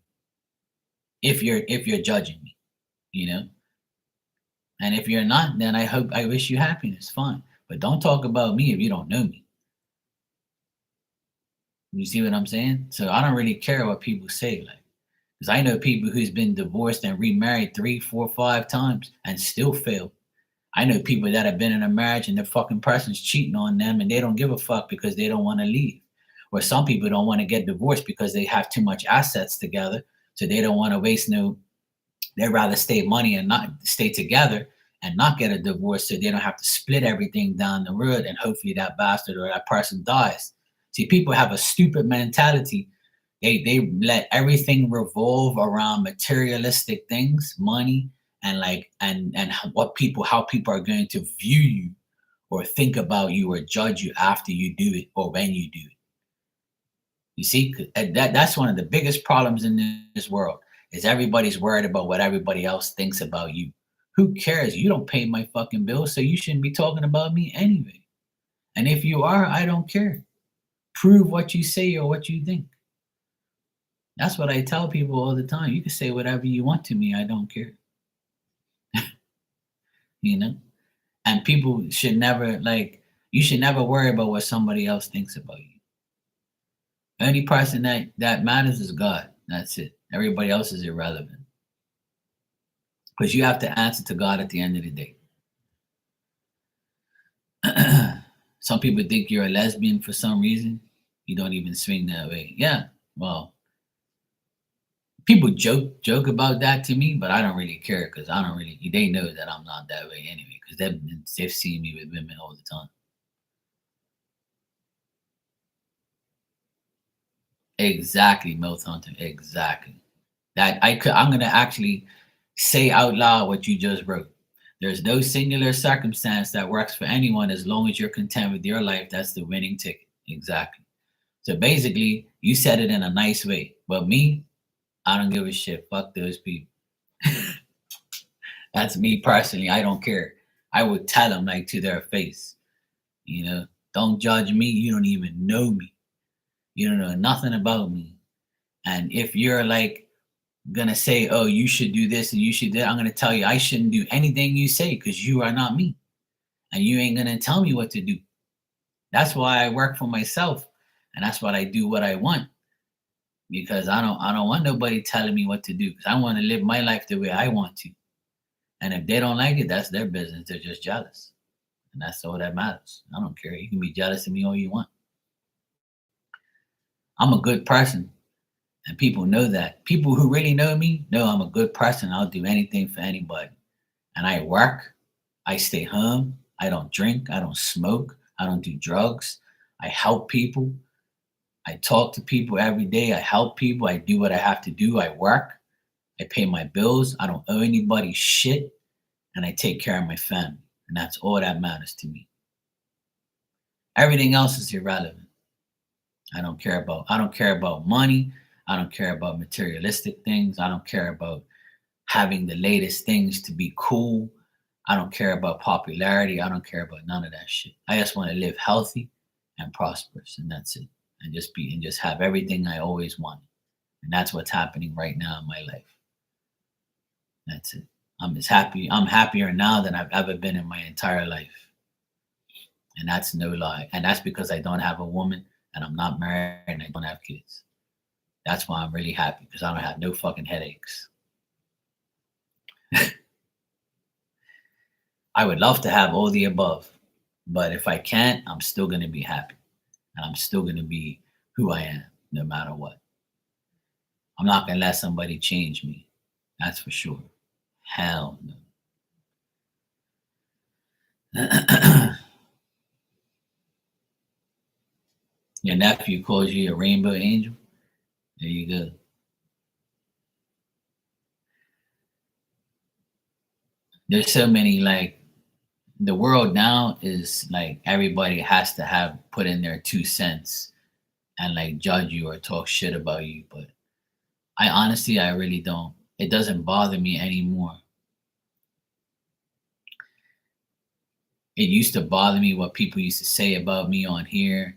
if you're judging me, you know. And if you're not, then I wish you happiness. Fine, but don't talk about me if you don't know me. You see what I'm saying? So I don't really care what people say, like, because I know people who's been divorced and remarried 3, 4, 5 times and still fail. I know people that have been in a marriage and the fucking person's cheating on them and they don't give a fuck because they don't want to leave. Or some people don't want to get divorced because they have too much assets together. So they don't want to waste they'd rather save money and not stay together and not get a divorce so they don't have to split everything down the road and hopefully that bastard or that person dies. See, people have a stupid mentality. They let everything revolve around materialistic things, money, and how people are going to view you or think about you or judge you after you do it or when you do it. You see, that's one of the biggest problems in this world is everybody's worried about what everybody else thinks about you. Who cares? You don't pay my fucking bills, so you shouldn't be talking about me anyway. And if you are, I don't care. Prove what you say or what you think. That's what I tell people all the time. You can say whatever you want to me. I don't care. you know? And people should never, you should never worry about what somebody else thinks about you. The only person that matters is God. That's it. Everybody else is irrelevant. Because you have to answer to God at the end of the day. Some people think you're a lesbian for some reason. You don't even swing that way. Yeah, well, people joke about that to me, but I don't really care because they know that I'm not that way anyway because they've seen me with women all the time. Exactly, Mel Hunter. Exactly. I'm gonna actually say out loud what you just wrote. There's no singular circumstance that works for anyone as long as you're content with your life. That's the winning ticket. Exactly. So basically, you said it in a nice way. But me, I don't give a shit. Fuck those people. That's me personally. I don't care. I would tell them to their face, don't judge me. You don't even know me. You don't know nothing about me. And if you're gonna say, oh, you should do this and you should do that, I'm gonna tell you I shouldn't do anything you say because you are not me. And you ain't gonna tell me what to do. That's why I work for myself. And that's why I do what I want. Because I don't want nobody telling me what to do. Because I want to live my life the way I want to. And if they don't like it, that's their business. They're just jealous. And that's all that matters. I don't care. You can be jealous of me all you want. I'm a good person. And people know that. People who really know me know I'm a good person. I'll do anything for anybody. And I work. I stay home. I don't drink. I don't smoke. I don't do drugs. I help people. I talk to people every day. I help people. I do what I have to do. I work. I pay my bills. I don't owe anybody shit. And I take care of my family. And that's all that matters to me. Everything else is irrelevant. I don't care about money. I don't care about materialistic things. I don't care about having the latest things to be cool. I don't care about popularity. I don't care about none of that shit. I just want to live healthy and prosperous, and that's it. And just have everything I always wanted. And that's what's happening right now in my life. That's it. I'm happier now than I've ever been in my entire life. And that's no lie. And that's because I don't have a woman and I'm not married and I don't have kids. That's why I'm really happy because I don't have no fucking headaches. I would love to have all the above, but if I can't, I'm still going to be happy and I'm still going to be who I am no matter what. I'm not gonna let somebody change me. That's for sure. Hell no. Your nephew calls you a rainbow angel. There you go. There's so many, like, the world now is like everybody has to have put in their 2 cents and like judge you or talk shit about you. But I honestly, I really don't. It doesn't bother me anymore. It used to bother me what people used to say about me on here.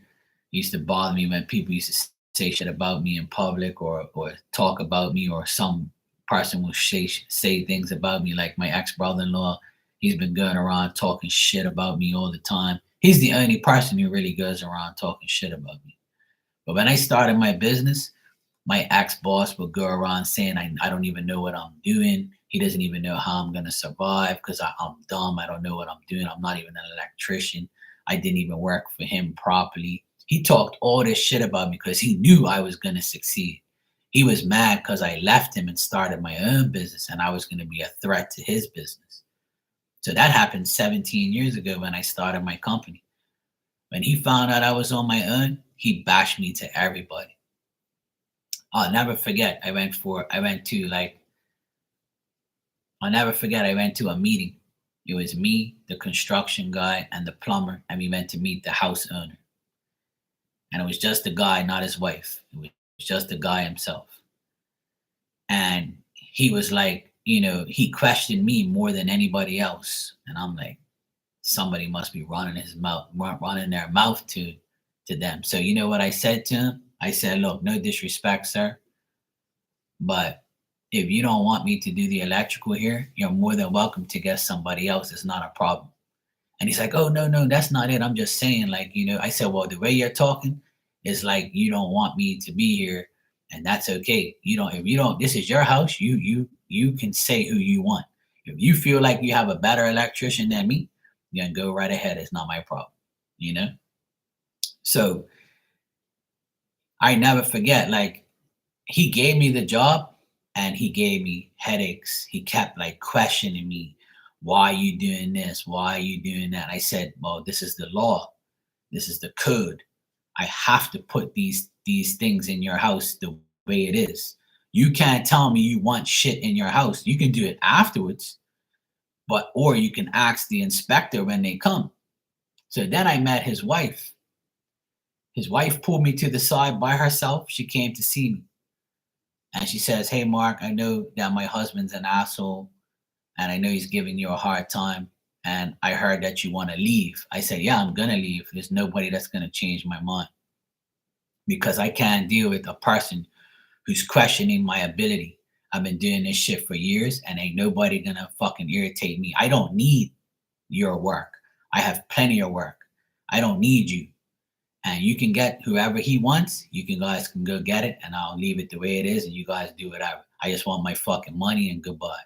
It used to bother me when people used to say shit about me in public, or talk about me, or some person will say things about me, like my ex brother-in-law. He's been going around talking shit about me all the time. He's the only person who really goes around talking shit about me. But when I started my business, my ex-boss would go around saying I don't even know what I'm doing. He doesn't even know how I'm gonna survive because I'm dumb. I don't know what I'm doing. I'm not even an electrician. I didn't even work for him properly. He talked all this shit about me because he knew I was gonna succeed. He was mad because I left him and started my own business and I was gonna be a threat to his business. So that happened 17 years ago when I started my company. When he found out I was on my own, he bashed me to everybody. I'll never forget. I'll never forget. I went to a meeting. It was me, the construction guy, and the plumber, and we went to meet the house owner. And it was just the guy, not his wife. It was just the guy himself. And he was like, he questioned me more than anybody else. And I'm like, somebody must be running their mouth to them. So you know what I said to him? I said, look, no disrespect, sir, but if you don't want me to do the electrical here, you're more than welcome to get somebody else. It's not a problem. And he's like, oh, no, no, that's not it. I'm just saying, like, I said, well, the way you're talking is like you don't want me to be here, and that's okay. If you don't, this is your house. You can say who you want. If you feel like you have a better electrician than me, then go right ahead. It's not my problem, you know? So I never forget, like, he gave me the job and he gave me headaches. He kept like questioning me, why are you doing this? Why are you doing that? I said, well, this is the law. This is the code. I have to put these things in your house the way it is. You can't tell me you want shit in your house. You can do it afterwards, or you can ask the inspector when they come. So then I met his wife. His wife pulled me to the side by herself. She came to see me. And she says, hey, Mark, I know that my husband's an asshole and I know he's giving you a hard time. And I heard that you want to leave. I said, yeah, I'm going to leave. There's nobody that's going to change my mind because I can't deal with a person who's questioning my ability. I've been doing this shit for years and ain't nobody going to fucking irritate me. I don't need your work. I have plenty of work. I don't need you. And you can get whoever he wants. Guys can go get it, and I'll leave it the way it is, and you guys do whatever. I just want my fucking money and goodbye.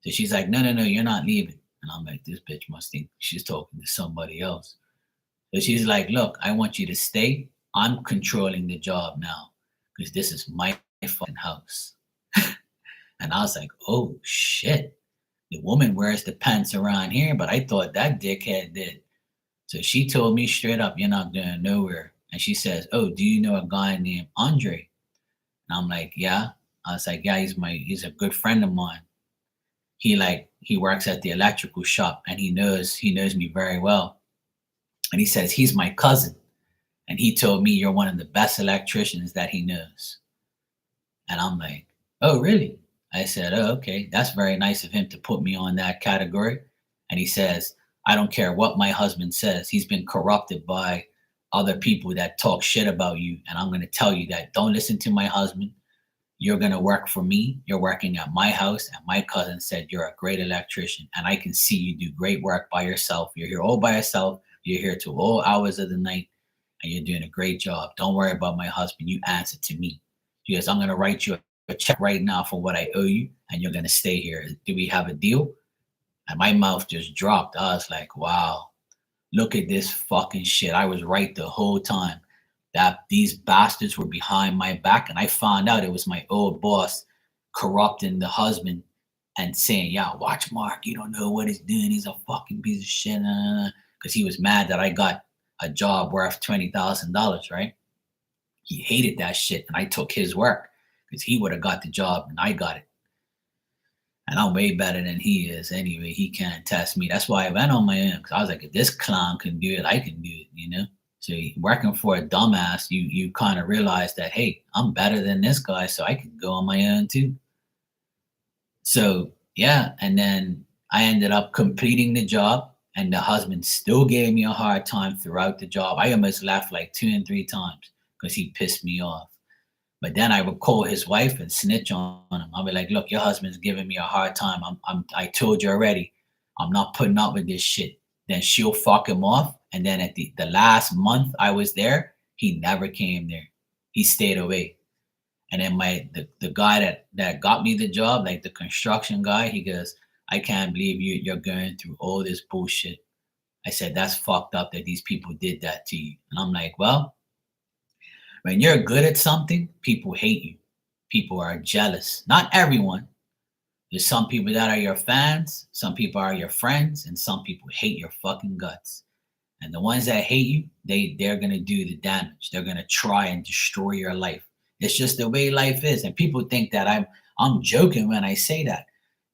So she's like, no, no, no, you're not leaving. And I'm like, this bitch must think she's talking to somebody else. So she's like, look, I want you to stay. I'm controlling the job now because this is my fucking house. And I was like, oh shit. The woman wears the pants around here, but I thought that dickhead did. So she told me straight up, you're not going nowhere. And she says, oh, do you know a guy named Andre? And I'm like, yeah. I was like, yeah, he's a good friend of mine. He works at the electrical shop and he knows me very well. And he says, he's my cousin. And he told me you're one of the best electricians that he knows. And I'm like, oh, really? I said, oh, okay. That's very nice of him to put me on that category. And he says, I don't care what my husband says. He's been corrupted by other people that talk shit about you. And I'm going to tell you that don't listen to my husband. You're going to work for me. You're working at my house. And my cousin said, you're a great electrician. And I can see you do great work by yourself. You're here all by yourself. You're here till all hours of the night. And you're doing a great job. Don't worry about my husband. You answer to me. He goes, I'm going to write you a check right now for what I owe you. And you're going to stay here. Do we have a deal? And my mouth just dropped. I was like, wow, look at this fucking shit. I was right the whole time. that these bastards were behind my back, and I found out it was my old boss corrupting the husband and saying, "Yeah, watch Mark. You don't know what he's doing. He's a fucking piece of shit." Because he was mad that I got a job worth $20,000. Right? He hated that shit, and I took his work because he would have got the job and I got it. And I'm way better than he is anyway. He can't test me. That's why I went on my own, because I was like, if this clown can do it, I can do it, you know? So working for a dumbass, you kind of realize that, hey, I'm better than this guy, so I can go on my own too. So yeah, and then I ended up completing the job, and the husband still gave me a hard time throughout the job. I almost left like 2 and 3 times because he pissed me off. But then I would call his wife and snitch on him. I'll be like, look, your husband's giving me a hard time. I told you already, I'm not putting up with this shit. Then she'll fuck him off. And then at the last month I was there, he never came there. He stayed away. And then the guy that got me the job, like the construction guy, he goes, I can't believe you're going through all this bullshit. I said, that's fucked up that these people did that to you. And I'm like, well, when you're good at something, people hate you. People are jealous. Not everyone. There's some people that are your fans, some people are your friends, and some people hate your fucking guts. And the ones that hate you, they're gonna do the damage. They're gonna try and destroy your life. It's just the way life is. And people think that I'm joking when I say that.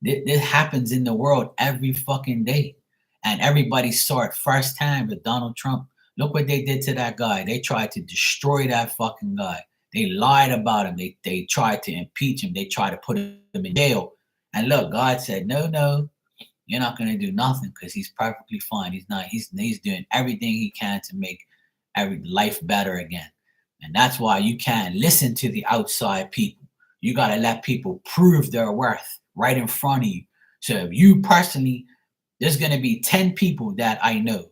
This happens in the world every fucking day. And everybody saw it firsthand with Donald Trump. Look what they did to that guy. They tried to destroy that fucking guy. They lied about him. They tried to impeach him. They tried to put him in jail. And look, God said, no, you're not going to do nothing because he's perfectly fine. He's not. He's doing everything he can to make every life better again. And that's why you can't listen to the outside people. You got to let people prove their worth right in front of you. So if you personally, there's going to be 10 people that I know,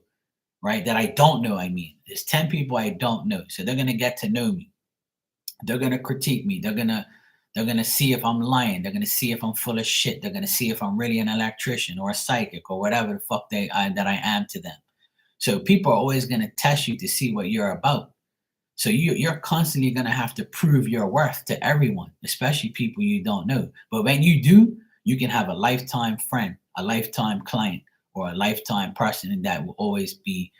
right? That I don't know, I mean. There's 10 people I don't know. So they're going to get to know me. They're going to critique me. They're going to see if I'm lying. They're going to see if I'm full of shit. They're going to see if I'm really an electrician or a psychic or whatever the fuck that I am to them. So people are always going to test you to see what you're about. So you're constantly going to have to prove your worth to everyone, especially people you don't know. But when you do, you can have a lifetime friend, a lifetime client, or a lifetime person that will always be,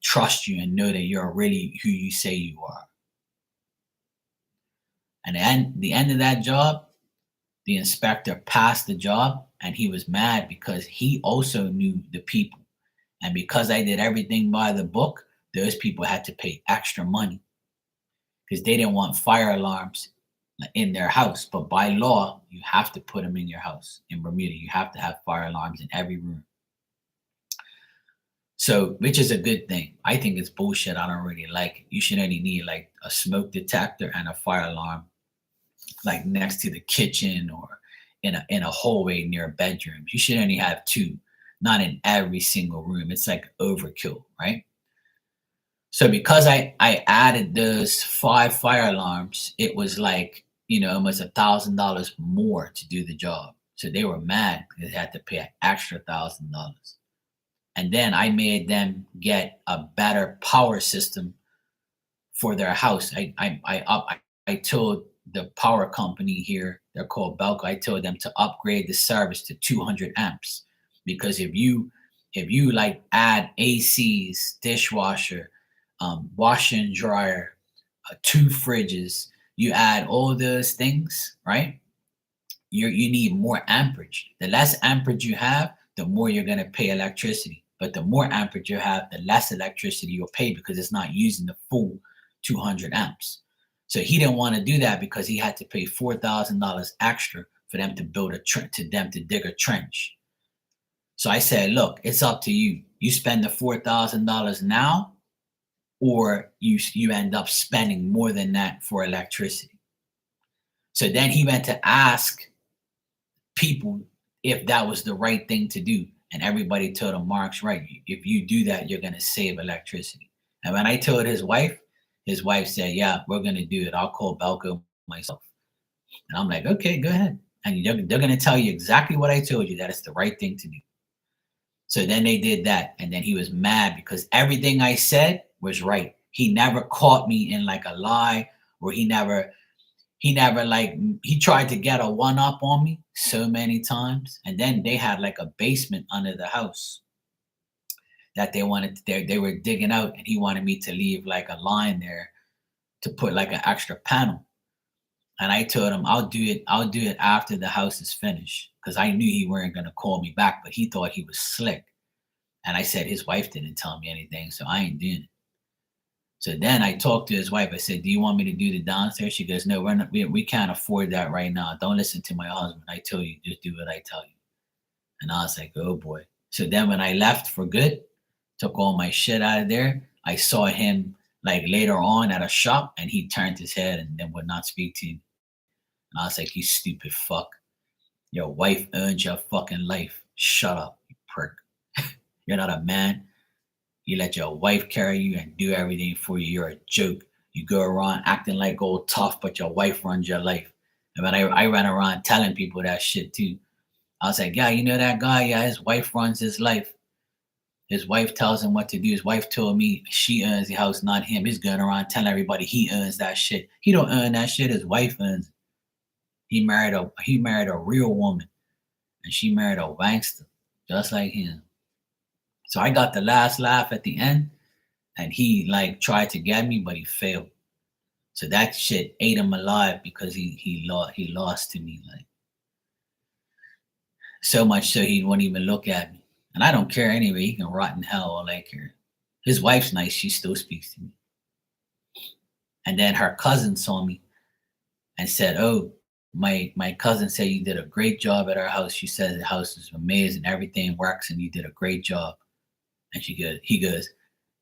trust you and know that you're really who you say you are. And the end of that job, the inspector passed the job, and he was mad because he also knew the people. And because I did everything by the book, those people had to pay extra money because they didn't want fire alarms in their house. But by law, you have to put them in your house. In Bermuda, you have to have fire alarms in every room. So, which is a good thing. I think it's bullshit. I don't really like it. You should only need like a smoke detector and a fire alarm, like next to the kitchen or in a hallway near bedrooms. You should only have 2, not in every single room. It's like overkill, right? So because I added those 5 fire alarms, it was like, almost $1,000 more to do the job. So they were mad because they had to pay an extra $1,000. And then I made them get a better power system for their house. I told the power company here, they're called Belco, I told them to upgrade the service to 200 amps. Because if you like add ACs, dishwasher, washer and dryer, 2 fridges, you add all those things, right? You need more amperage. The less amperage you have, the more you're going to pay electricity. But the more amperage you have, the less electricity you'll pay because it's not using the full 200 amps. So he didn't want to do that because he had to pay $4,000 extra for them to build to dig a trench. So I said, look, it's up to you. You spend the $4,000 now, or you end up spending more than that for electricity. So then he went to ask people if that was the right thing to do. And everybody told him, Mark's right. If you do that, you're going to save electricity. And when I told his wife said, yeah, we're going to do it. I'll call Belco myself. And I'm like, okay, go ahead. And they're going to tell you exactly what I told you, that it's the right thing to do. So then they did that. And then he was mad because everything I said was right. he never caught me in like a lie, or he never like he tried to get a one up on me so many times. And then they had like a basement under the house that they were digging out, and he wanted me to leave like a line there to put like an extra panel. And I told him I'll do it after the house is finished, because I knew he weren't gonna call me back, but he thought he was slick. And I said his wife didn't tell me anything, so I ain't doing it. So then I talked to his wife. I said, "Do you want me to do the downstairs?" She goes, "No, we're not. We can't afford that right now. Don't listen to my husband. I tell you, just do what I tell you." And I was like, "Oh boy." So then when I left for good, took all my shit out of there, I saw him like later on at a shop, and he turned his head and then would not speak to me. And I was like, "You stupid fuck. Your wife earned your fucking life. Shut up, you prick. You're not a man. You let your wife carry you and do everything for you. You're a joke. You go around acting like old tough, but your wife runs your life." And when I ran around telling people that shit too. I was like, "Yeah, you know that guy? Yeah, his wife runs his life. His wife tells him what to do. His wife told me she earns the house, not him. He's going around telling everybody he earns that shit. He don't earn that shit. His wife earns it. He married a real woman, and she married a gangster, just like him." So I got the last laugh at the end, and he like tried to get me, but he failed. So that shit ate him alive, because he lost to me, like so much so he won't even look at me. And I don't care anyway. He can rot in hell all I care. His wife's nice. She still speaks to me. And then her cousin saw me and said, "Oh, my cousin said you did a great job at our house. She said the house is amazing, everything works, and you did a great job." And he goes,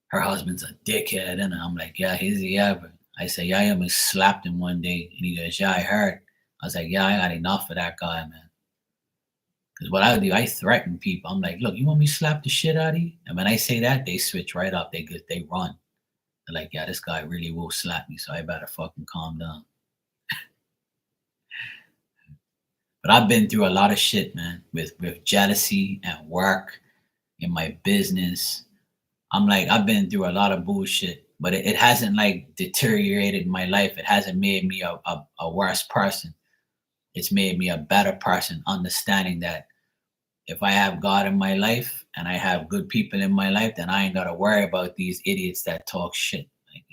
"Her husband's a dickhead." And I'm like, "Yeah, is he ever?" I say, "Yeah, I almost slapped him one day." And he goes, "Yeah, I heard." I was like, "Yeah, I got enough of that guy, man." Because what I do, I threaten people. I'm like, "Look, you want me to slap the shit out of you?" And when I say that, they switch right up. They run. They're like, "Yeah, this guy really will slap me, so I better fucking calm down." But I've been through a lot of shit, man, with jealousy at work, in my business. I'm like, I've been through a lot of bullshit, but it hasn't like deteriorated my life. It hasn't made me a worse person. It's made me a better person, understanding that if I have God in my life and I have good people in my life, then I ain't gotta worry about these idiots that talk shit. Like,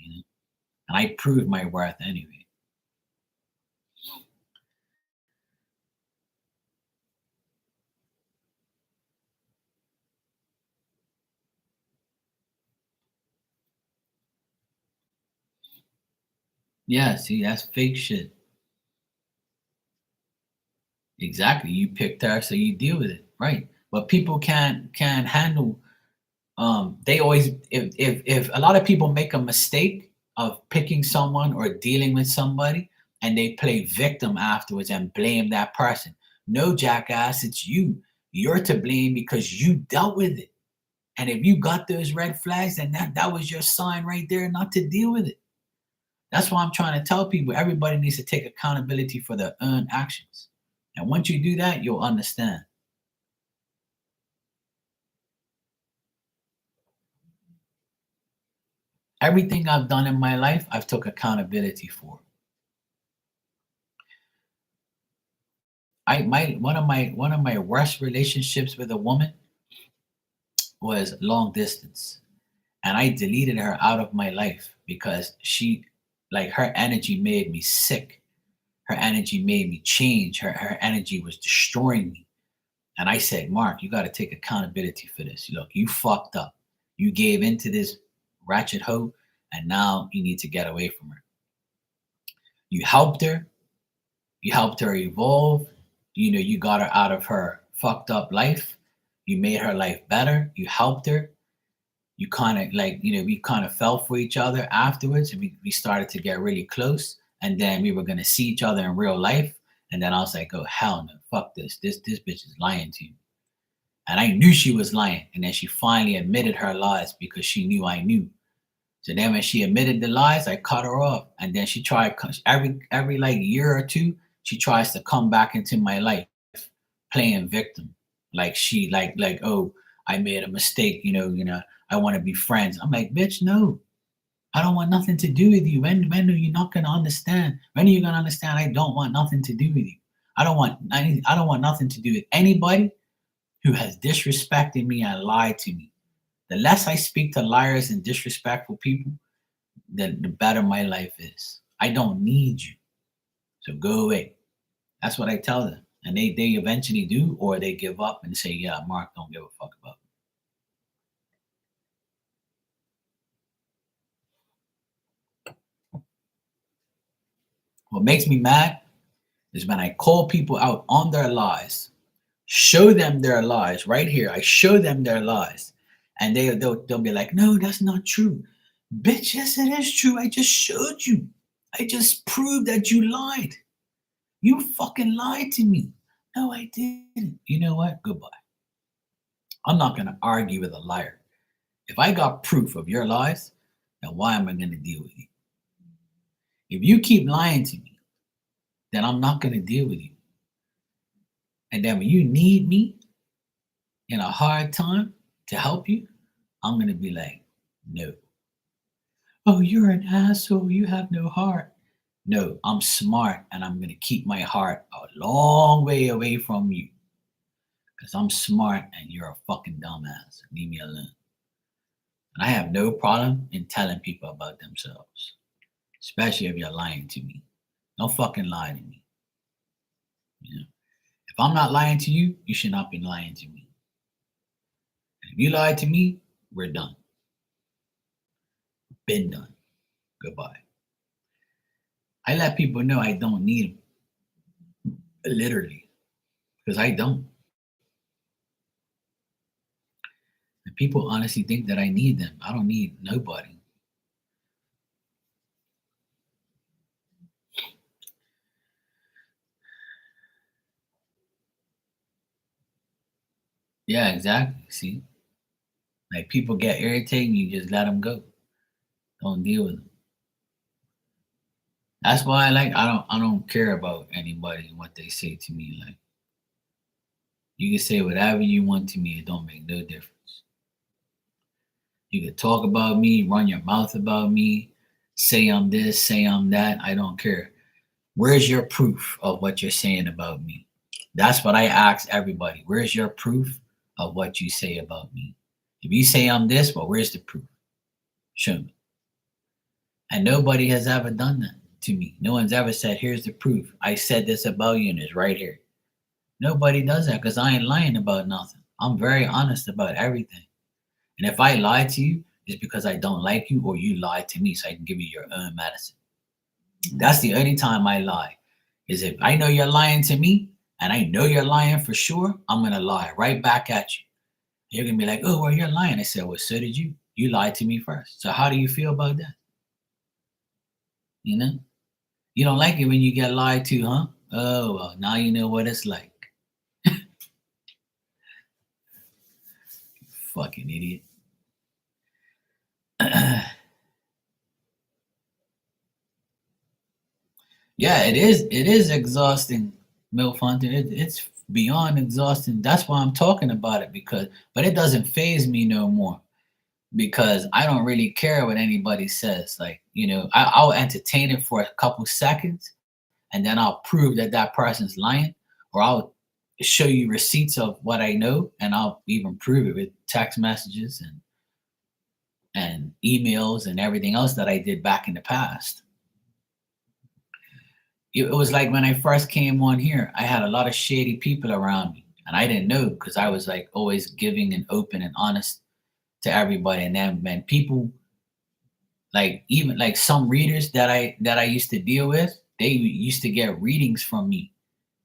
and I prove my worth anyway. Yeah, see, that's fake shit. Exactly. You picked her, so you deal with it. Right. But people can't handle they always if a lot of people make a mistake of picking someone or dealing with somebody, and they play victim afterwards and blame that person. No, jackass, it's you. You're to blame because you dealt with it. And if you got those red flags, then that was your sign right there not to deal with it. That's why I'm trying to tell people everybody needs to take accountability for their own actions. And once you do that, you'll understand. Everything I've done in my life, I've took accountability for. I my one of my worst relationships with a woman was long distance, and I deleted her out of my life because her energy made me sick. Her energy made me change. Her energy was destroying me. And I said, "Mark, you got to take accountability for this. Look, you fucked up. You gave into this ratchet hoe, and now you need to get away from her. You helped her. You helped her evolve. You got her out of her fucked up life. You made her life better. You helped her. You kind of we kind of fell for each other afterwards, and we started to get really close. And then we were going to see each other in real life. And then I was like, oh, hell no, fuck this. This bitch is lying to you." And I knew she was lying. And then she finally admitted her lies because she knew I knew. So then when she admitted the lies, I cut her off. And then she tried every like year or two, she tries to come back into my life playing victim. Like she oh, I made a mistake, I want to be friends. I'm like, bitch, no. I don't want nothing to do with you. When are you not gonna understand? When are you gonna understand I don't want nothing to do with you? I don't want nothing to do with anybody who has disrespected me and lied to me. The less I speak to liars and disrespectful people, the better my life is. I don't need you. So go away. That's what I tell them. And they eventually do, or they give up and say, yeah, Mark don't give a fuck about me. What makes me mad is when I call people out on their lies, show them their lies right here. I show them their lies. And they'll be like, no, that's not true. Bitch, yes, it is true. I just showed you. I just proved that you lied. You fucking lied to me. No, I didn't. You know what? Goodbye. I'm not going to argue with a liar. If I got proof of your lies, then why am I going to deal with you? If you keep lying to me, then I'm not going to deal with you. And then when you need me in a hard time to help you, I'm going to be like, no. Oh, you're an asshole. You have no heart. No, I'm smart and I'm going to keep my heart a long way away from you. Because I'm smart and you're a fucking dumbass. Leave me alone. And I have no problem in telling people about themselves, especially if you're lying to me. Don't fucking lie to me. You know? If I'm not lying to you, you should not be lying to me. And if you lie to me, we're done. Been done. Goodbye. I let people know I don't need them. Literally. Because I don't. And people honestly think that I need them. I don't need nobody. Yeah, exactly. See? Like people get irritated, you just let them go. Don't deal with them. That's why I don't care about anybody and what they say to me. Like you can say whatever you want to me, it don't make no difference. You can talk about me, run your mouth about me, say I'm this, say I'm that. I don't care. Where's your proof of what you're saying about me? That's what I ask everybody. Where's your proof of what you say about me? If you say I'm this, well, where's the proof? Show me. And nobody has ever done that to me. No one's ever said, here's the proof. I said this about you and it's right here. Nobody does that because I ain't lying about nothing. I'm very honest about everything. And if I lie to you, it's because I don't like you or you lied to me so I can give you your own medicine. That's the only time I lie. Is if I know you're lying to me and I know you're lying for sure, I'm going to lie right back at you. You're going to be like, oh, well, you're lying. I said, well, so did you. You lied to me first. So how do you feel about that? You know? You don't like it when you get lied to, huh? Oh, well, now you know what it's like. Fucking idiot. Yeah, it is. It is exhausting, Milf Hunter. It's beyond exhausting. That's why I'm talking about it but it doesn't phase me no more because I don't really care what anybody says. Like, I'll entertain it for a couple seconds and then I'll prove that that person's lying or I'll show you receipts of what I know and I'll even prove it with text messages and emails and everything else that I did back in the past. It was like when I first came on here, I had a lot of shady people around me and I didn't know because I was like always giving and open and honest to everybody. And then when people like even like some readers that I used to deal with, they used to get readings from me,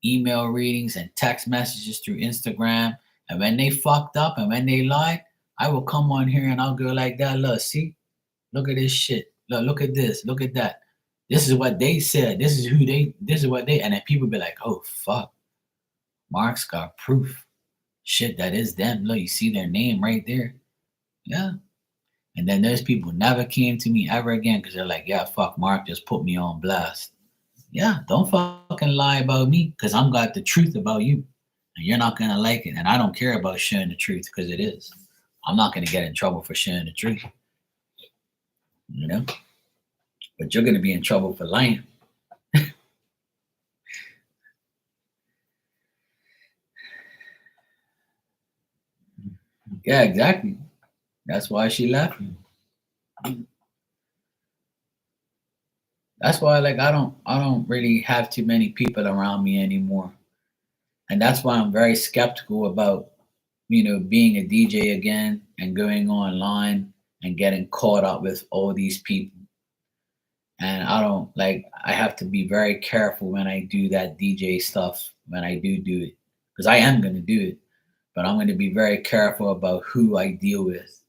email readings and text messages through Instagram. And when they fucked up and when they lied, I will come on here and I'll go like that. Look, see, look at this shit. Look at this. Look at that. This is what they said. This is what they, and then people be like, oh, fuck. Mark's got proof. Shit, that is them. Look, you see their name right there. Yeah. And then those people never came to me ever again because they're like, yeah, fuck, Mark just put me on blast. Yeah, don't fucking lie about me because I'm got the truth about you. And you're not going to like it. And I don't care about sharing the truth because it is. I'm not going to get in trouble for sharing the truth. you know. But you're gonna be in trouble for lying. Yeah, exactly. That's why she left you. That's why, like, I don't really have too many people around me anymore, and that's why I'm very skeptical about, being a DJ again and going online and getting caught up with all these people. And I don't like. I have to be very careful when I do that DJ stuff, when I do it, because I am gonna do it, but I'm gonna be very careful about who I deal with,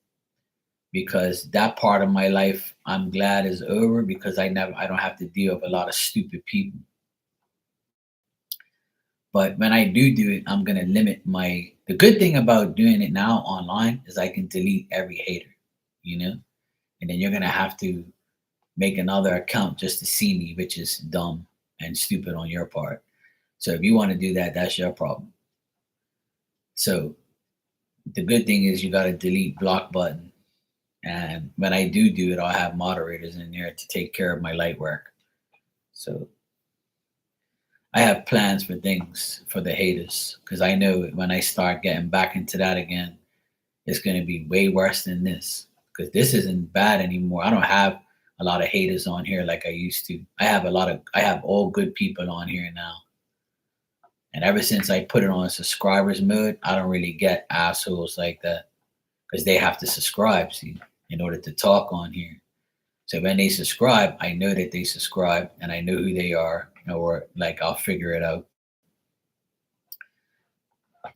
because that part of my life I'm glad is over, because I don't have to deal with a lot of stupid people. But when I do it, I'm gonna limit my. The good thing about doing it now online is I can delete every hater, you know, and then you're gonna have to make another account just to see me, which is dumb and stupid on your part. So if you want to do that, that's your problem. So the good thing is you got a delete block button, and when I do it, I'll have moderators in there to take care of my light work. So I have plans for things for the haters, because I know when I start getting back into that again, it's going to be way worse than this, because this isn't bad anymore. I don't have a lot of haters on here like I used to. I have all good people on here now. And ever since I put it on subscribers mode, I don't really get assholes like that, because they have to subscribe, see, in order to talk on here. So when they subscribe, I know that they subscribe and I know who they are, or like I'll figure it out.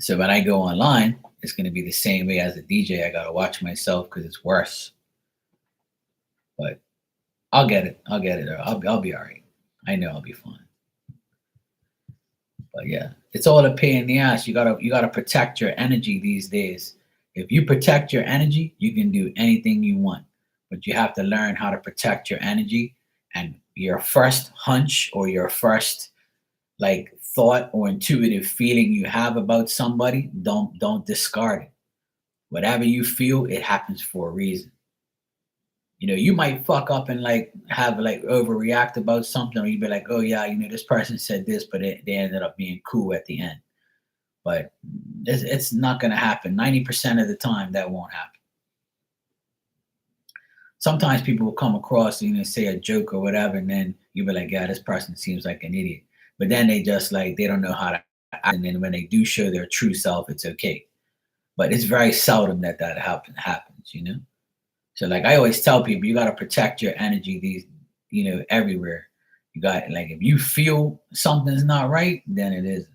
So when I go online, it's going to be the same way as a DJ. I got to watch myself because it's worse. But I'll get it. I'll get it. I'll be all right. I know I'll be fine. But yeah, it's all a pain in the ass. You gotta protect your energy these days. If you protect your energy, you can do anything you want. But you have to learn how to protect your energy, and your first hunch or your first like thought or intuitive feeling you have about somebody, don't discard it. Whatever you feel, it happens for a reason. You might fuck up and like have like overreact about something, or you'd be like, oh yeah, this person said this, but they ended up being cool at the end. But it's not going to happen. 90% of the time, that won't happen. Sometimes people will come across, say a joke or whatever, and then you'll be like, yeah, this person seems like an idiot. But then they just like, they don't know how to act. And then when they do show their true self, it's okay. But it's very seldom that happens. So like I always tell people, you got to protect your energy everywhere. You got, like, if you feel something's not right, then it isn't.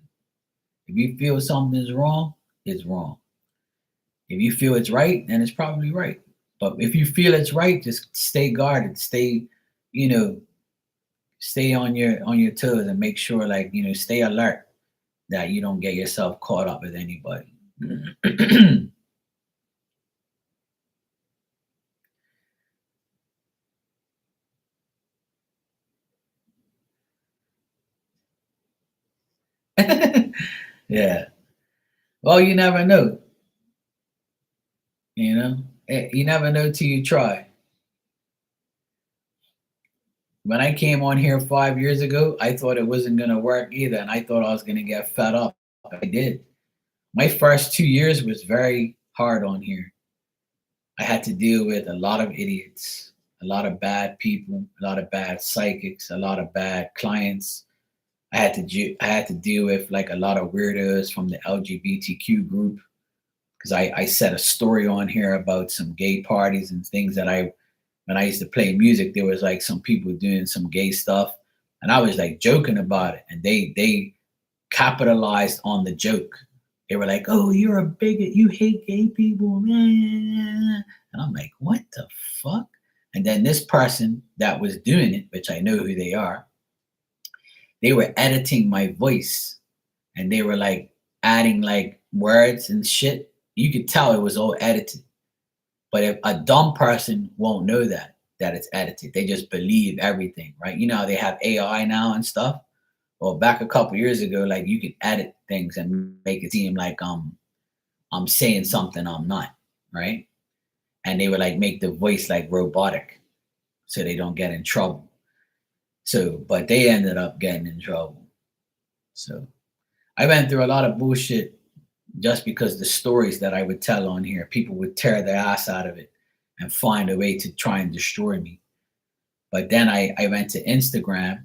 If you feel something's wrong, it's wrong. If you feel it's right, then it's probably right. But if you feel it's right, just stay guarded, you know, stay on your toes, and make sure, like, stay alert that you don't get yourself caught up with anybody. Yeah. Well, you never know. You never know till you try. When I came on here 5 years ago, I thought it wasn't gonna work either, and I thought I was gonna get fed up. I did. My first 2 years was very hard on here. I had to deal with a lot of idiots, a lot of bad people, a lot of bad psychics, a lot of bad clients. I had to deal with like a lot of weirdos from the LGBTQ group, because I said a story on here about some gay parties and things that when I used to play music, there was like some people doing some gay stuff, and I was like joking about it, and they capitalized on the joke. They were like, "Oh, you're a bigot. You hate gay people." And I'm like, "What the fuck?" And then this person that was doing it, which I know who they are, they were editing my voice, and they were like adding like words and shit. You could tell it was all edited. But if a dumb person won't know that it's edited, they just believe everything, right? You know how they have AI now and stuff. Well, back a couple years ago, like, you could edit things and make it seem like I'm saying something I'm not, right? And they would like make the voice like robotic. so they don't get in trouble. So, but they ended up getting in trouble. So I went through a lot of bullshit just because the stories that I would tell on here, people would tear their ass out of it and find a way to try and destroy me. But then I went to Instagram,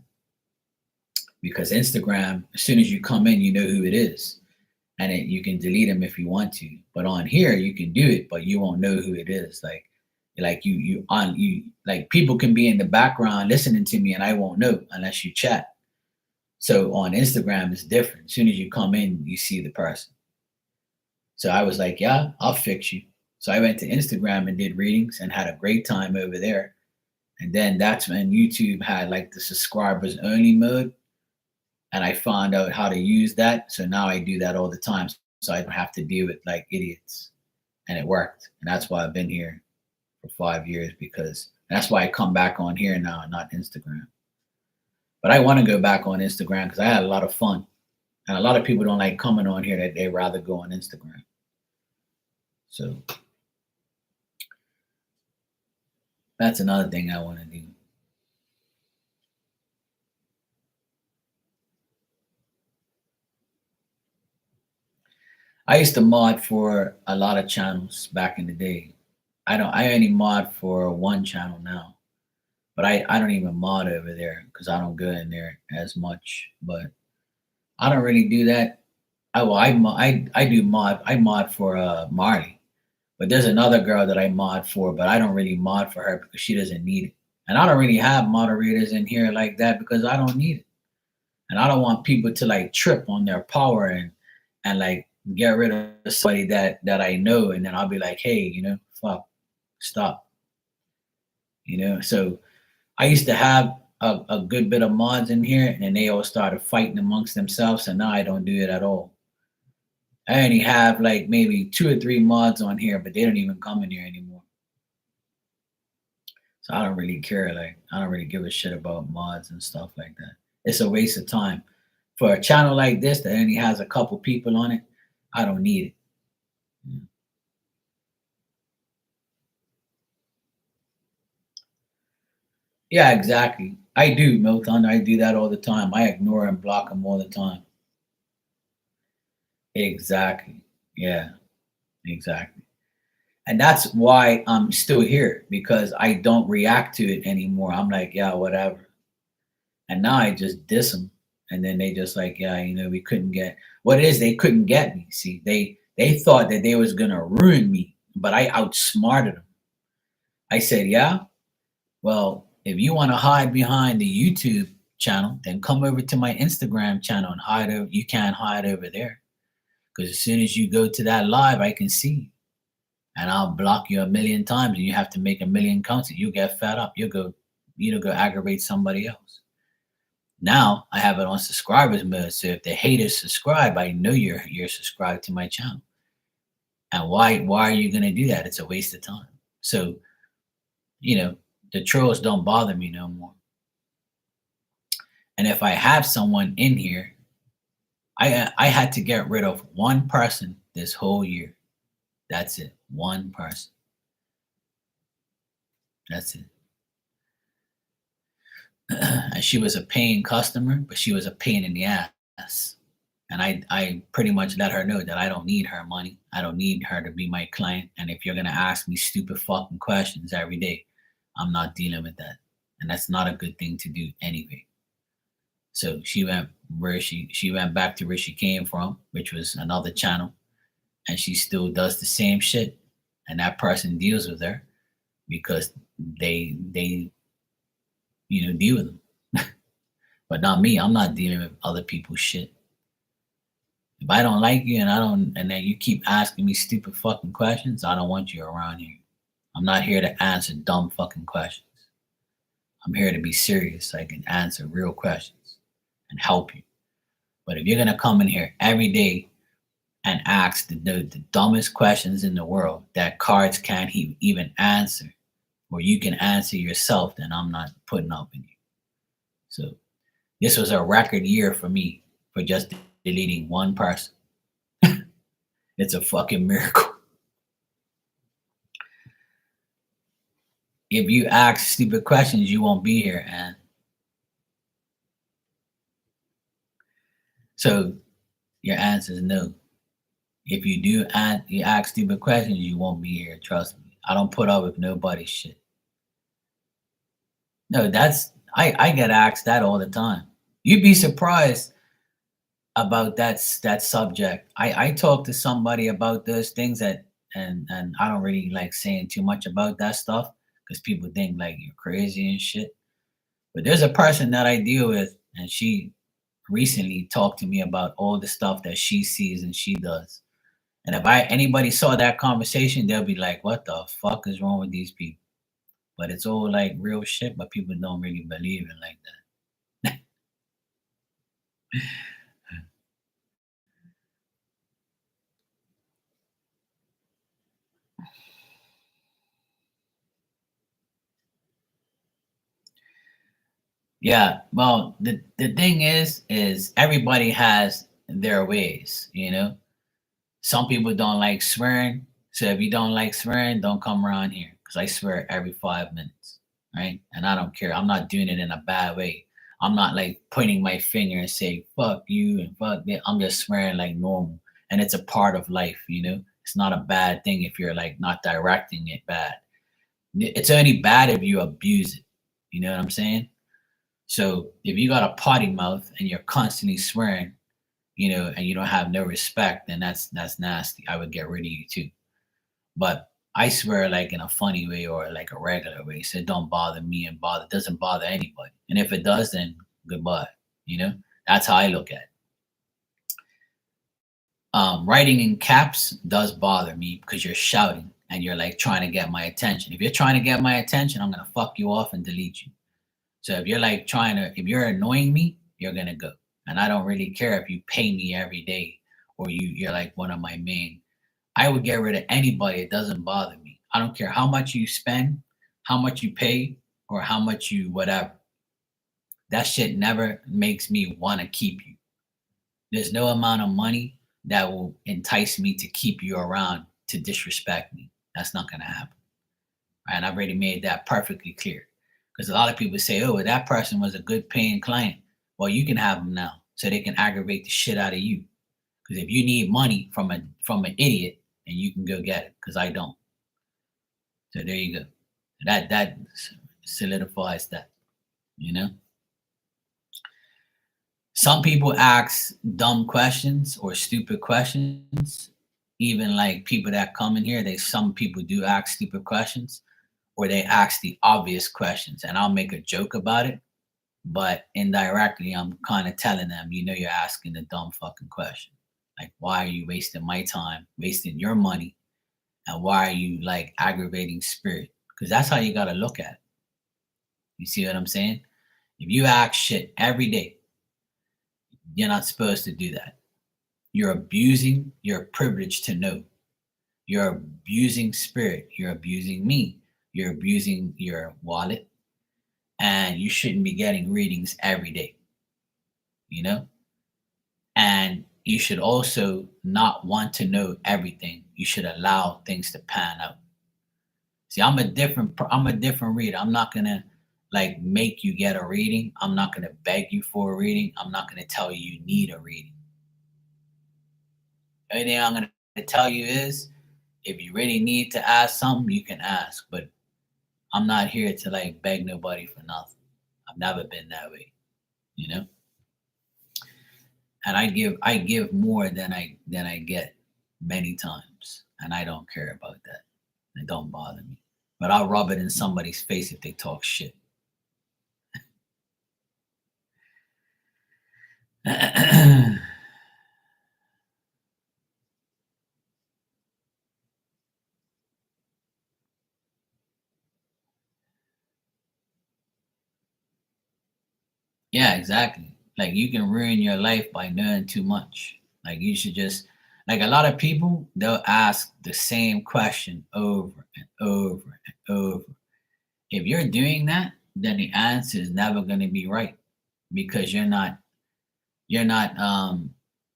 because Instagram, as soon as you come in, you know who it is. And you can delete them if you want to. But on here, you can do it, but you won't know who it is. Like you like people can be in the background listening to me and I won't know unless you chat. So on Instagram, it's different. As soon as you come in, you see the person. So I was like, yeah, I'll fix you. So I went to Instagram and did readings and had a great time over there. And then that's when YouTube had like the subscribers only mode. And I found out how to use that. So now I do that all the time. So I don't have to deal with like idiots. And it worked. And that's why I've been here for 5 years, because that's why I come back on here now, not Instagram. But I want to go back on Instagram because I had a lot of fun. And a lot of people don't like coming on here, that they rather go on Instagram. So that's another thing I want to do. I used to mod for a lot of channels back in the day. I only mod for one channel now. But I don't even mod over there because I don't go in there as much. But I don't really do that. I do mod. I mod for Marley. But there's another girl that I mod for, but I don't really mod for her because she doesn't need it. And I don't really have moderators in here like that because I don't need it. And I don't want people to like trip on their power and like get rid of somebody that I know, and then I'll be like, hey, fuck, stop. So I used to have a good bit of mods in here, and then they all started fighting amongst themselves, and now I don't do it at all. I only have like maybe 2 or 3 mods on here, but they don't even come in here anymore. So I don't really care. Like, I don't really give a shit about mods and stuff like that. It's a waste of time. For a channel like this that only has a couple people on it, I don't need it. Yeah, exactly. I do, Milk Thunder. I do that all the time. I ignore and block them all the time. Exactly. Yeah, exactly. And that's why I'm still here, because I don't react to it anymore. I'm like, yeah, whatever. And now I just diss them. And then they just like, yeah, we couldn't get what it is. They couldn't get me. See, they thought that they was gonna ruin me, but I outsmarted them. I said, yeah, well, if you want to hide behind the YouTube channel, then come over to my Instagram channel and hide over. You can't hide over there. Because as soon as you go to that live, I can see you. And I'll block you a million times, and you have to make a million counts, and you get fed up. You'll go aggravate somebody else. Now I have it on subscribers mode. So if the haters subscribe, I know you're subscribed to my channel. And why are you gonna do that? It's a waste of time. So, the trolls don't bother me no more. And if I have someone in here, I had to get rid of one person this whole year. That's it. One person. That's it. And she was a paying customer, but she was a pain in the ass. And I pretty much let her know that I don't need her money. I don't need her to be my client. And if you're gonna ask me stupid fucking questions every day, I'm not dealing with that. And that's not a good thing to do anyway. So she went back to where she came from, which was another channel, and she still does the same shit. And that person deals with her because they deal with them. But not me. I'm not dealing with other people's shit. If I don't like you and then you keep asking me stupid fucking questions, I don't want you around here. I'm not here to answer dumb fucking questions. I'm here to be serious so I can answer real questions and help you. But if you're gonna come in here every day and ask the dumbest questions in the world that cards can't even answer, or you can answer yourself, then I'm not putting up with you. So this was a record year for me for just deleting one person. It's a fucking miracle. if you ask stupid questions, you won't be here. And so your answer is no. If you do you ask stupid questions, you won't be here. Trust me. I don't put up with nobody's shit. No, I get asked that all the time. You'd be surprised about that subject. I talk to somebody about those things that and I don't really like saying too much about that stuff because people think like you're crazy and shit. But there's a person that I deal with, and she recently talked to me about all the stuff that she sees and she does. And if anybody saw that conversation, they'll be like, "What the fuck is wrong with these people?" But it's all like real shit, but people don't really believe it like that. Yeah, well, the thing is everybody has their ways, you know. Some people don't like swearing, so if you don't like swearing, don't come around here because I swear every 5 minutes, right? And I don't care. I'm not doing it in a bad way. I'm not like pointing my finger and saying "fuck you" and "fuck that." I'm just swearing like normal, and it's a part of life, you know. It's not a bad thing if you're like not directing it bad. It's only bad if you abuse it. You know what I'm saying? So if you got a potty mouth and you're constantly swearing, you know, and you don't have no respect, then that's nasty. I would get rid of you too. But I swear like in a funny way or like a regular way. So it don't bother me and doesn't bother anybody. And if it does, then goodbye. You know? That's how I look at it. Writing in caps does bother me because you're shouting and you're like trying to get my attention. If you're trying to get my attention, I'm gonna fuck you off and delete you. So if you're like if you're annoying me, you're gonna go. And I don't really care if you pay me every day or you're like one of my main. I would get rid of anybody. It doesn't bother me. I don't care how much you spend, how much you pay, or how much you whatever. That shit never makes me want to keep you. There's no amount of money that will entice me to keep you around to disrespect me. That's not gonna happen. And I've already made that perfectly clear. Because a lot of people say, oh, well, that person was a good paying client. Well, you can have them now so they can aggravate the shit out of you. Because if you need money from an idiot, and you can go get it, because I don't. So there you go. That solidifies that, you know? Some people ask dumb questions or stupid questions. Even like people that come in here, some people do ask stupid questions or they ask the obvious questions and I'll make a joke about it, but indirectly I'm kind of telling them, you know, you're asking a dumb fucking question. Like, why are you wasting my time, wasting your money, and why are you like aggravating spirit? Because that's how you got to look at it. You see what I'm saying? If you ask shit every day, you're not supposed to do that. You're abusing your privilege to know. You're abusing spirit. You're abusing me. You're abusing your wallet. And you shouldn't be getting readings every day, you know? And you should also not want to know everything. You should allow things to pan out. See, I'm a different reader. I'm not gonna like make you get a reading. I'm not gonna beg you for a reading. I'm not gonna tell you you need a reading. Only thing I'm gonna tell you is if you really need to ask something, you can ask. But I'm not here to like beg nobody for nothing. I've never been that way, you know? And I give more than I get many times. And I don't care about that. It don't bother me. But I'll rub it in somebody's face if they talk shit. Yeah, exactly. Like you can ruin your life by knowing too much. Like you should just like a lot of people, they'll ask the same question over and over and over. If you're doing that, then the answer is never going to be right because you're not the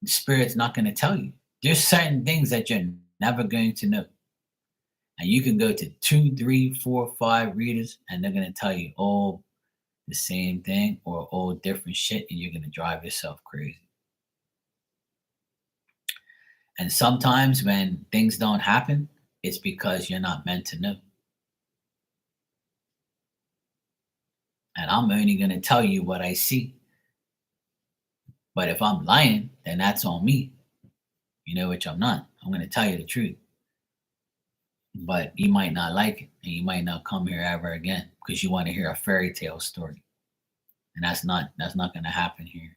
spirit's not going to tell you. There's certain things that you're never going to know. And you can go to 2, 3, 4, 5 readers, and they're gonna tell you all the same thing or all different shit, and you're gonna drive yourself crazy. And sometimes when things don't happen, it's because you're not meant to know. And I'm only gonna tell you what I see. But if I'm lying, then that's on me. You know, which I'm not. I'm gonna tell you the truth. But you might not like it, and you might not come here ever again because you want to hear a fairy tale story. And that's not gonna happen here.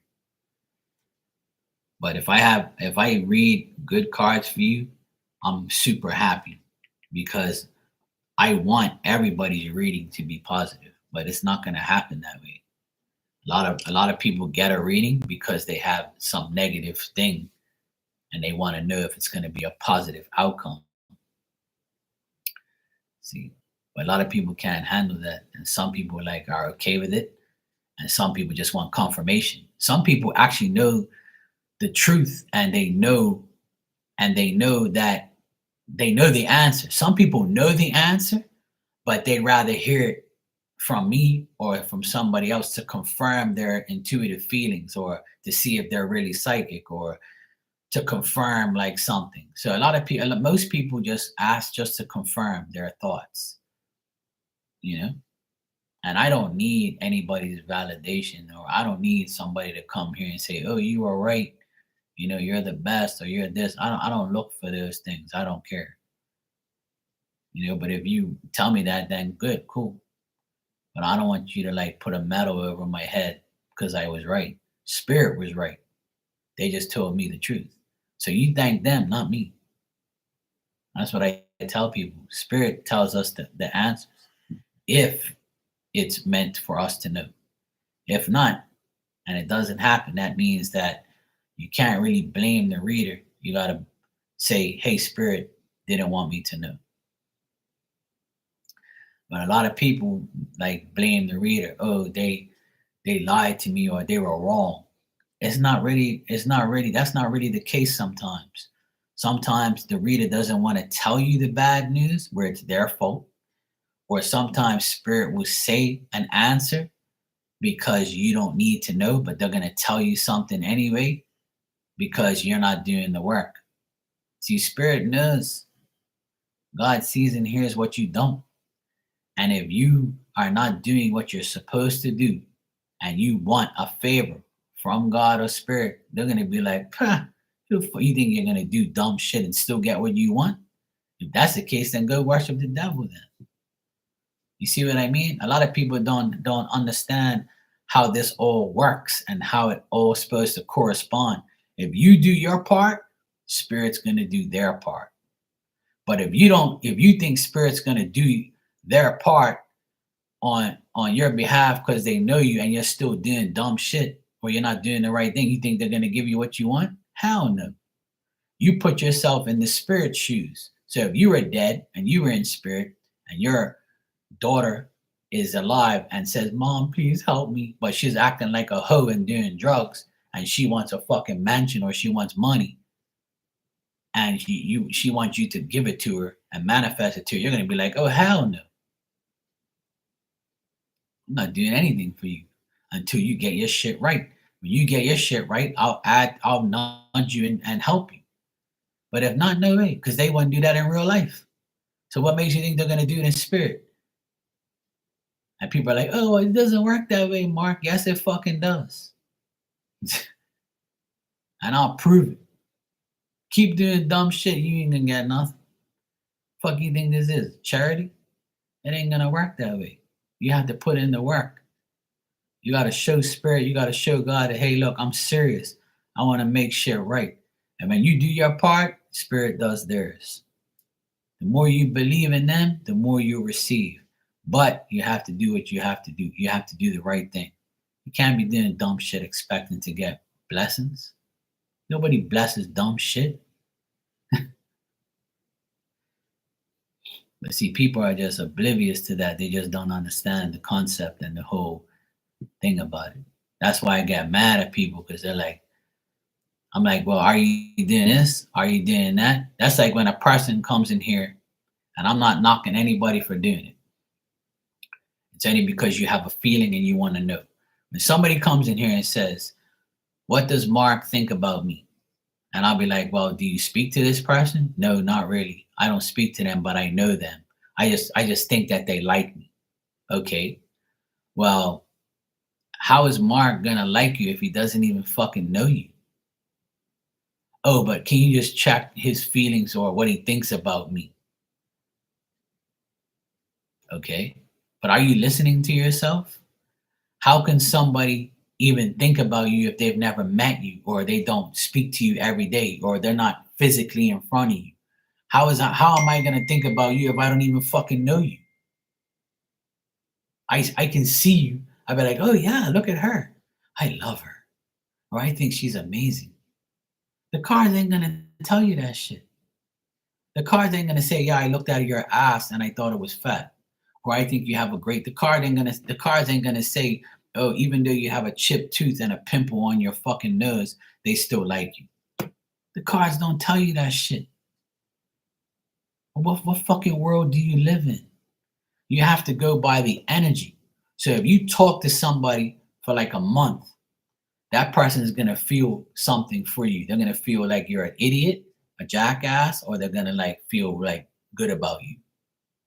But if I read good cards for you, I'm super happy because I want everybody's reading to be positive, but it's not going to happen that way. A lot of people get a reading because they have some negative thing and they want to know if it's going to be a positive outcome. See, but a lot of people can't handle that, and some people like are okay with it, and some people just want confirmation. Some people actually know the truth, and they know that they know the answer. Some people know the answer, but they'd rather hear it from me or from somebody else to confirm their intuitive feelings or to see if they're really psychic or to confirm like something. So a lot of people, most people just ask just to confirm their thoughts, you know? And I don't need anybody's validation, or I don't need somebody to come here and say, "Oh, you are right. You know, you're the best," or "You're this." I don't look for those things. I don't care. But if you tell me that, then good, cool. But I don't want you to like put a medal over my head because I was right. Spirit was right. They just told me the truth. So you thank them, not me. That's what I tell people. Spirit tells us the answers if it's meant for us to know. If not, and it doesn't happen, that means that you can't really blame the reader. You got to say, "Hey, Spirit didn't want me to know." But a lot of people like blame the reader. Oh, they lied to me or they were wrong. It's not really that's not really the case sometimes. Sometimes the reader doesn't want to tell you the bad news where it's their fault, or sometimes spirit will say an answer because you don't need to know, but they're going to tell you something anyway because you're not doing the work. See, spirit knows. God sees and hears what you don't. And if you are not doing what you're supposed to do and you want a favor from God or spirit, they're going to be like, you think you're going to do dumb shit and still get what you want? If that's the case, then go worship the devil then. You see what I mean? A lot of people don't understand how this all works and how it all supposed to correspond. If you do your part, spirit's going to do their part. But if you think spirit's going to do their part on your behalf because they know you and you're still doing dumb shit or you're not doing the right thing, you think they're going to give you what you want? Hell no. You put yourself in the spirit shoes. So if you were dead and you were in spirit and your daughter is alive and says, "Mom, please help me," but she's acting like a hoe and doing drugs and she wants a fucking mansion or she wants money and she wants you to give it to her and manifest it to her, you're going to be like, "Oh, hell no. I'm not doing anything for you until you get your shit right. When you get your shit right, I'll nudge you and help you. But if not, no way, because they wouldn't do that in real life. So what makes you think they're going to do it in spirit?" And people are like, "Oh, it doesn't work that way, Mark." Yes, it fucking does. And I'll prove it. Keep doing dumb shit, you ain't gonna get nothing. Fuck you think this is? Charity? It ain't gonna work that way. You have to put in the work. You gotta show spirit, you gotta show God that, hey, look, I'm serious. I wanna make shit right. And when you do your part, spirit does theirs. The more you believe in them, the more you receive. But you have to do what you have to do. You have to do the right thing. You can't be doing dumb shit expecting to get blessings. Nobody blesses dumb shit. But see, people are just oblivious to that. They just don't understand the concept and the whole thing about it. That's why I get mad at people because they're like, I'm like, well, are you doing this? Are you doing that? That's like when a person comes in here And I'm not knocking anybody for doing it. It's only because you have a feeling and you want to know. When somebody comes in here and says, "What does Mark think about me?" And I'll be like, "Well, do you speak to this person?" "No, not really. I don't speak to them, but I know them. I just think that they like me." Okay. Well, how is Mark gonna like you if he doesn't even fucking know you? "Oh, but can you just check his feelings or what he thinks about me?" Okay. But are you listening to yourself? How can somebody even think about you if they've never met you or they don't speak to you every day or they're not physically in front of you? How am I gonna think about you if I don't even fucking know you? I can see you. I'll be like, "Oh yeah, look at her. I love her." Or "I think she's amazing." The cards ain't gonna tell you that shit. The cards ain't gonna say, "Yeah, I looked at your ass and I thought it was fat." Or "I think you have a great," the cards ain't gonna say, "Oh, even though you have a chipped tooth and a pimple on your fucking nose, they still like you." The cards don't tell you that shit. What fucking world do you live in? You have to go by the energy. So if you talk to somebody for like a month, that person is gonna feel something for you. They're gonna feel like you're an idiot, a jackass, or they're gonna like feel like good about you.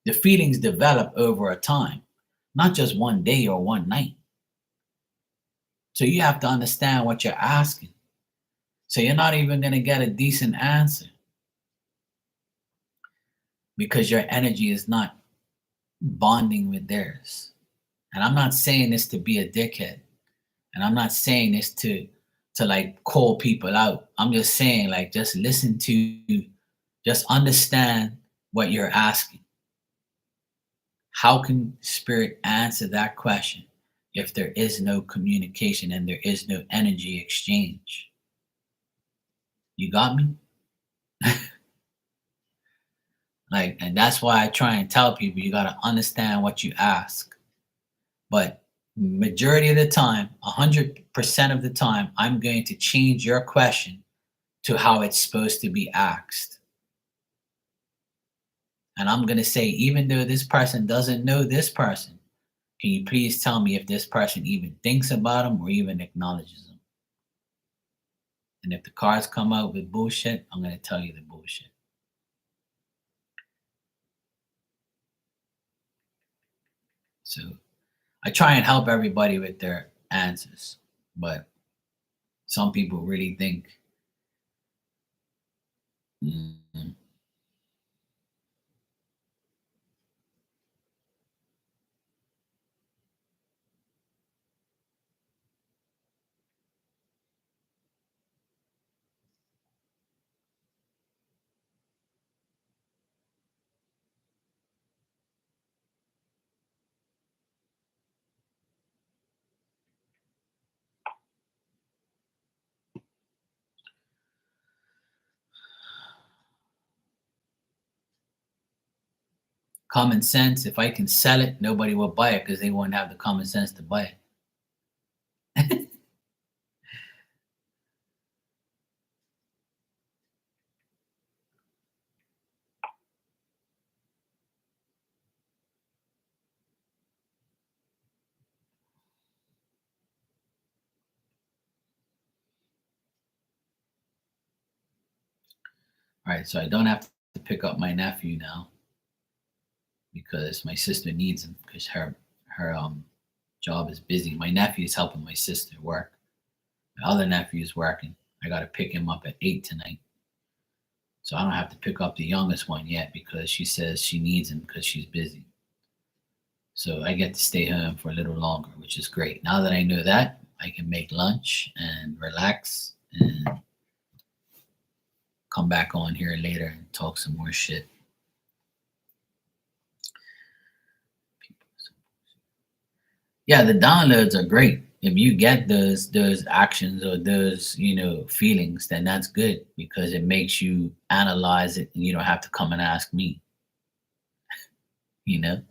The feelings develop over a time, not just one day or one night. So you have to understand what you're asking. So you're not even gonna get a decent answer because your energy is not bonding with theirs. And I'm not saying this to be a dickhead. And I'm not saying this to like call people out. I'm just saying like just listen to, just understand what you're asking. How can spirit answer that question if there is no communication and there is no energy exchange? You got me? Like, and that's why I try and tell people you got to understand what you ask. But majority of the time, 100% of the time, I'm going to change your question to how it's supposed to be asked. And I'm going to say, even though this person doesn't know this person, can you please tell me if this person even thinks about them or even acknowledges them? And if the cards come out with bullshit, I'm going to tell you the bullshit. So I try and help everybody with their answers, but some people really think, mm, common sense, if I can sell it, nobody will buy it because they won't have the common sense to buy it. All right, so I don't have to pick up my nephew now because my sister needs him because her job is busy. My nephew is helping my sister work. My other nephew is working. I got to pick him up at 8 tonight. So I don't have to pick up the youngest one yet because she says she needs him because she's busy. So I get to stay home for a little longer, which is great. Now that I know that, I can make lunch and relax and come back on here later and talk some more shit. Yeah, the downloads are great. If you get those actions or those, feelings, then that's good because it makes you analyze it and you don't have to come and ask me, you know?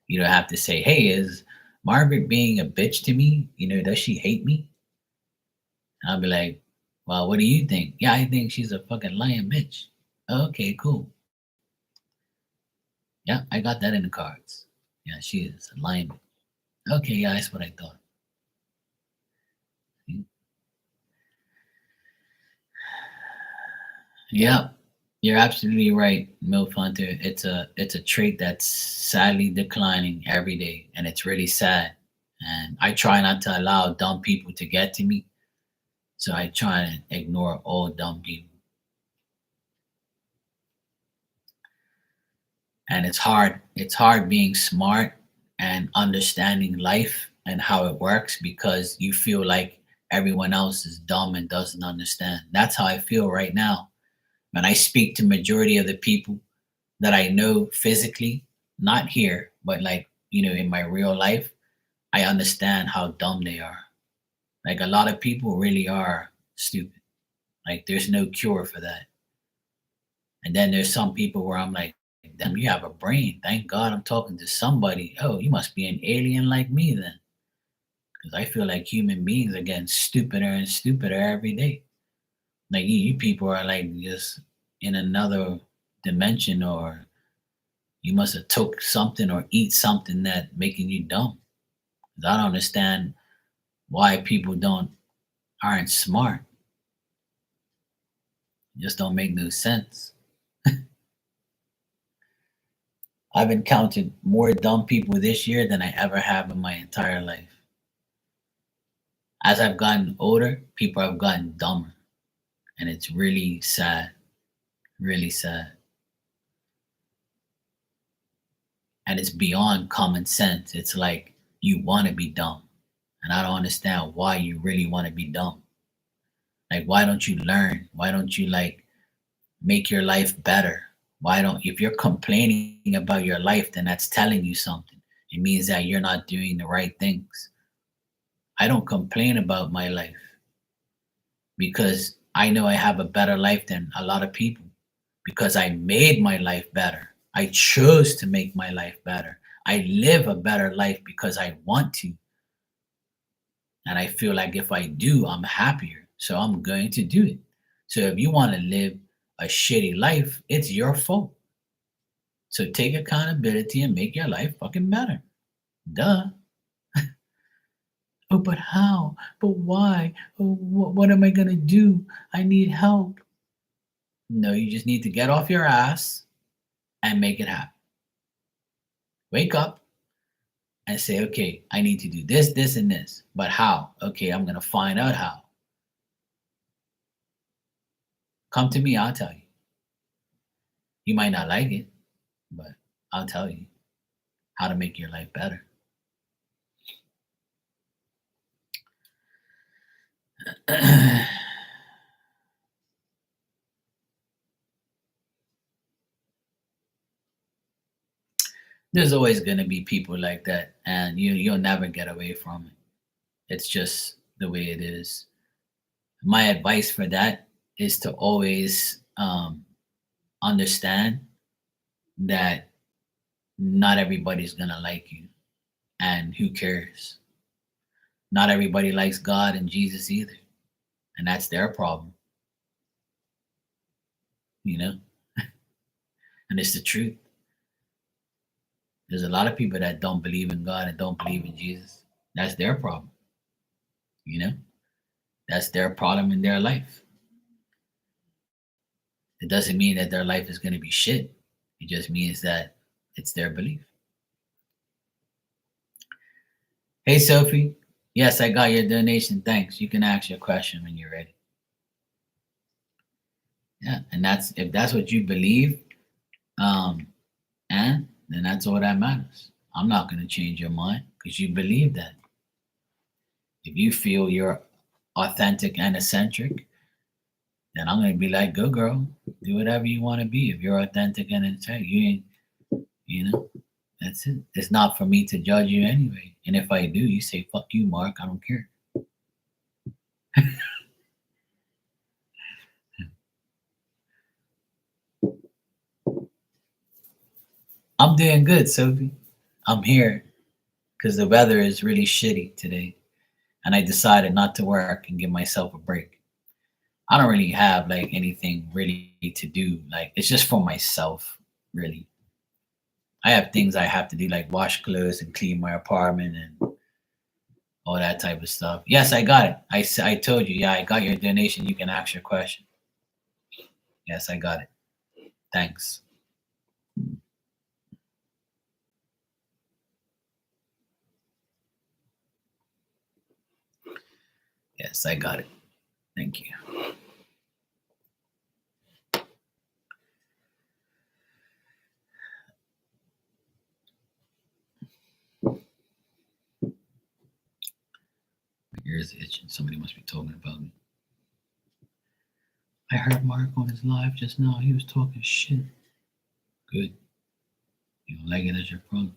You don't have to say, "Hey, is Margaret being a bitch to me? Does she hate me?" And I'll be like, "Well, what do you think?" "Yeah, I think she's a fucking lying bitch." "Okay, cool." Yeah, I got that in the cards. Yeah, she is alignment. Okay, yeah, that's what I thought. Yeah, you're absolutely right, Milf Hunter. It's a trait that's sadly declining every day, and it's really sad. And I try not to allow dumb people to get to me, so I try and ignore all dumb people. And it's hard. It's hard being smart and understanding life and how it works because you feel like everyone else is dumb and doesn't understand. That's how I feel right now. When I speak to majority of the people that I know physically, not here, but like, in my real life, I understand how dumb they are. Like a lot of people really are stupid. Like there's no cure for that. And then there's some people where I'm like, damn, you have a brain. Thank God I'm talking to somebody. Oh, you must be an alien like me then. Because I feel like human beings are getting stupider and stupider every day. Like you people are like just in another dimension, or you must have took something or eat something that making you dumb. 'Cause I don't understand why people aren't smart. It just don't make no sense. I've encountered more dumb people this year than I ever have in my entire life. As I've gotten older, people have gotten dumber, and it's really sad, really sad. And it's beyond common sense. It's like you want to be dumb, and I don't understand why you really want to be dumb. Like, why don't you learn? Why don't you like make your life better? Why don't, if you're complaining about your life, then that's telling you something. It means that you're not doing the right things. I don't complain about my life because I know I have a better life than a lot of people because I made my life better. I chose to make my life better. I live a better life because I want to. And I feel like if I do, I'm happier. So I'm going to do it. So if you want to live a shitty life, it's your fault. So take accountability and make your life fucking better. Duh. Oh, but how? But why? Oh, what am I going to do? I need help. No, you just need to get off your ass and make it happen. Wake up and say, okay, I need to do this, this, and this. But how? Okay, I'm going to find out how. Come to me, I'll tell you. You might not like it, but I'll tell you how to make your life better. There's always going to be people like that, and you'll never get away from it. It's just the way it is. My advice for that is to always understand that not everybody's gonna like you, and who cares? Not everybody likes God and Jesus either, and that's their problem, you know. And it's the truth. There's a lot of people that don't believe in God and don't believe in Jesus. That's their problem, you know. That's their problem in their life. It doesn't mean that their life is going to be shit. It just means that it's their belief. Hey, Sophie. Yes, I got your donation. Thanks. You can ask your question when you're ready. Yeah, and that's if that's what you believe, um, and then that's all that matters. I'm not going to change your mind because you believe that. If you feel you're authentic and eccentric, then I'm going to be like, go girl, do whatever you want to be. If you're authentic and eccentric, you ain't, you know, that's it. It's not for me to judge you anyway. And if I do, you say, fuck you, Mark. I don't care. I'm doing good, Sophie. I'm here because the weather is really shitty today. And I decided not to work and give myself a break. I don't really have like anything really to do. Like it's just for myself, really. I have things I have to do, like wash clothes and clean my apartment and all that type of stuff. Yes, I got it. I told you, yeah, I got your donation. You can ask your question. Yes, I got it. Thanks. Yes, I got it. Thank you. My ears itching. Somebody must be talking about me. I heard Mark on his live just now. He was talking shit. Good. You don't like it as your problem.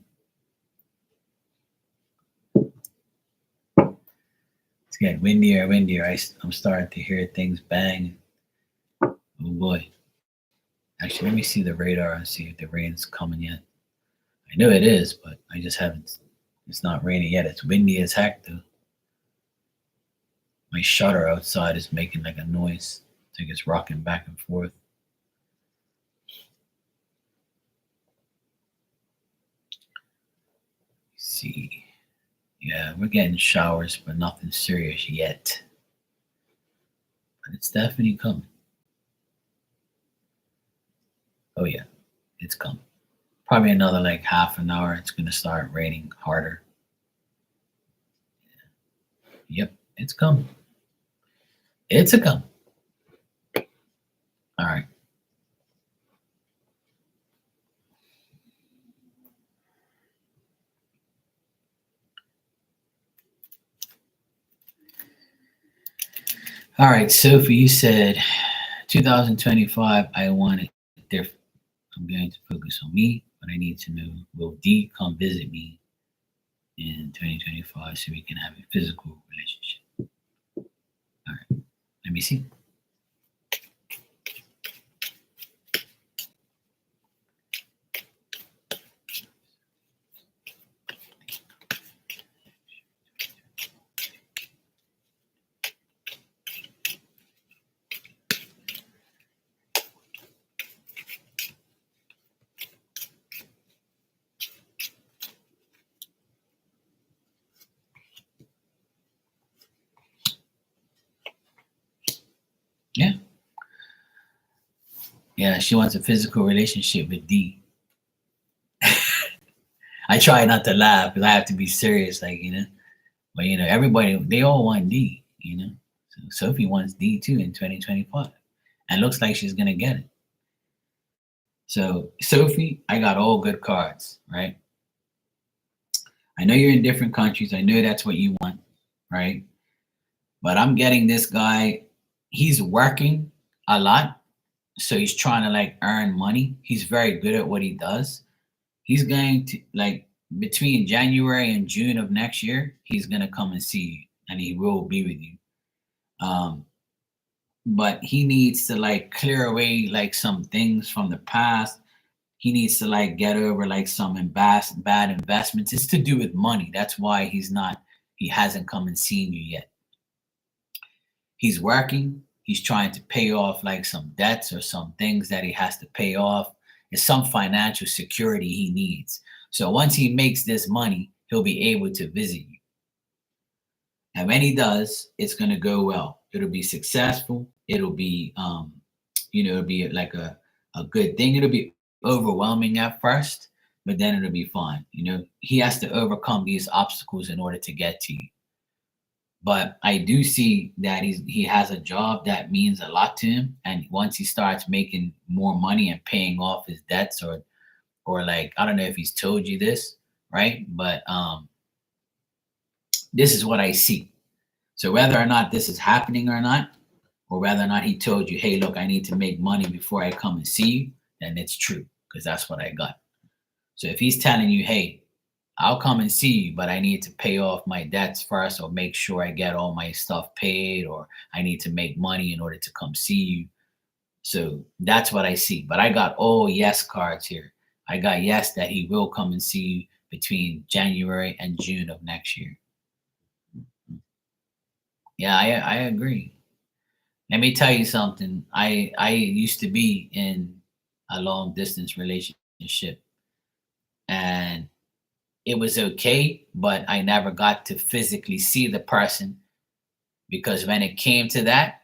It's getting windier and windier. I'm starting to hear things bang. Oh boy. Actually, let me see the radar and see if the rain's coming yet. I know it is, but I just haven't. It's not raining yet. It's windy as heck, though. My shutter outside is making like a noise. I think it's rocking back and forth. Let's see. Yeah, we're getting showers, but nothing serious yet. But it's definitely coming. Oh, yeah, it's coming. Probably another like half an hour. It's going to start raining harder. Yep, it's coming. It's a come. All right. All right, Sophie, you said 2025, I want it different. I'm going to focus on me, but I need to know, will D come visit me in 2025 so we can have a physical relationship? All right, let me see. Yeah. Yeah, she wants a physical relationship with D. I try not to laugh because I have to be serious, like, but, everybody, they all want D. So Sophie wants D too in 2025 and looks like she's going to get it. So, Sophie, I got all good cards, right? I know you're in different countries. I know that's what you want, right? But I'm getting this guy, he's working a lot. So he's trying to like earn money. He's very good at what he does. He's going to like between January and June of next year, he's going to come and see you and he will be with you. But he needs to like clear away like some things from the past. He needs to like get over like some bad investments. It's to do with money. That's why he hasn't come and seen you yet. He's working. He's trying to pay off like some debts or some things that he has to pay off. It's some financial security he needs. So once he makes this money, he'll be able to visit you. And when he does, it's going to go well. It'll be successful. It'll be, it'll be like a good thing. It'll be overwhelming at first, but then it'll be fine. He has to overcome these obstacles in order to get to you. But I do see that he has a job that means a lot to him, and once he starts making more money and paying off his debts, or like I don't know if he's told you this, right? But this is what I see. So whether or not this is happening or not, or whether or not he told you, hey, look, I need to make money before I come and see you, then it's true because that's what I got. So if he's telling you, hey, I'll come and see you, but I need to pay off my debts first or make sure I get all my stuff paid, or I need to make money in order to come see you. So that's what I see. But I got all yes cards here. I got yes that he will come and see you between January and June of next year. Yeah, I agree. Let me tell you something. I used to be in a long distance relationship. and it was okay, but I never got to physically see the person because when it came to that,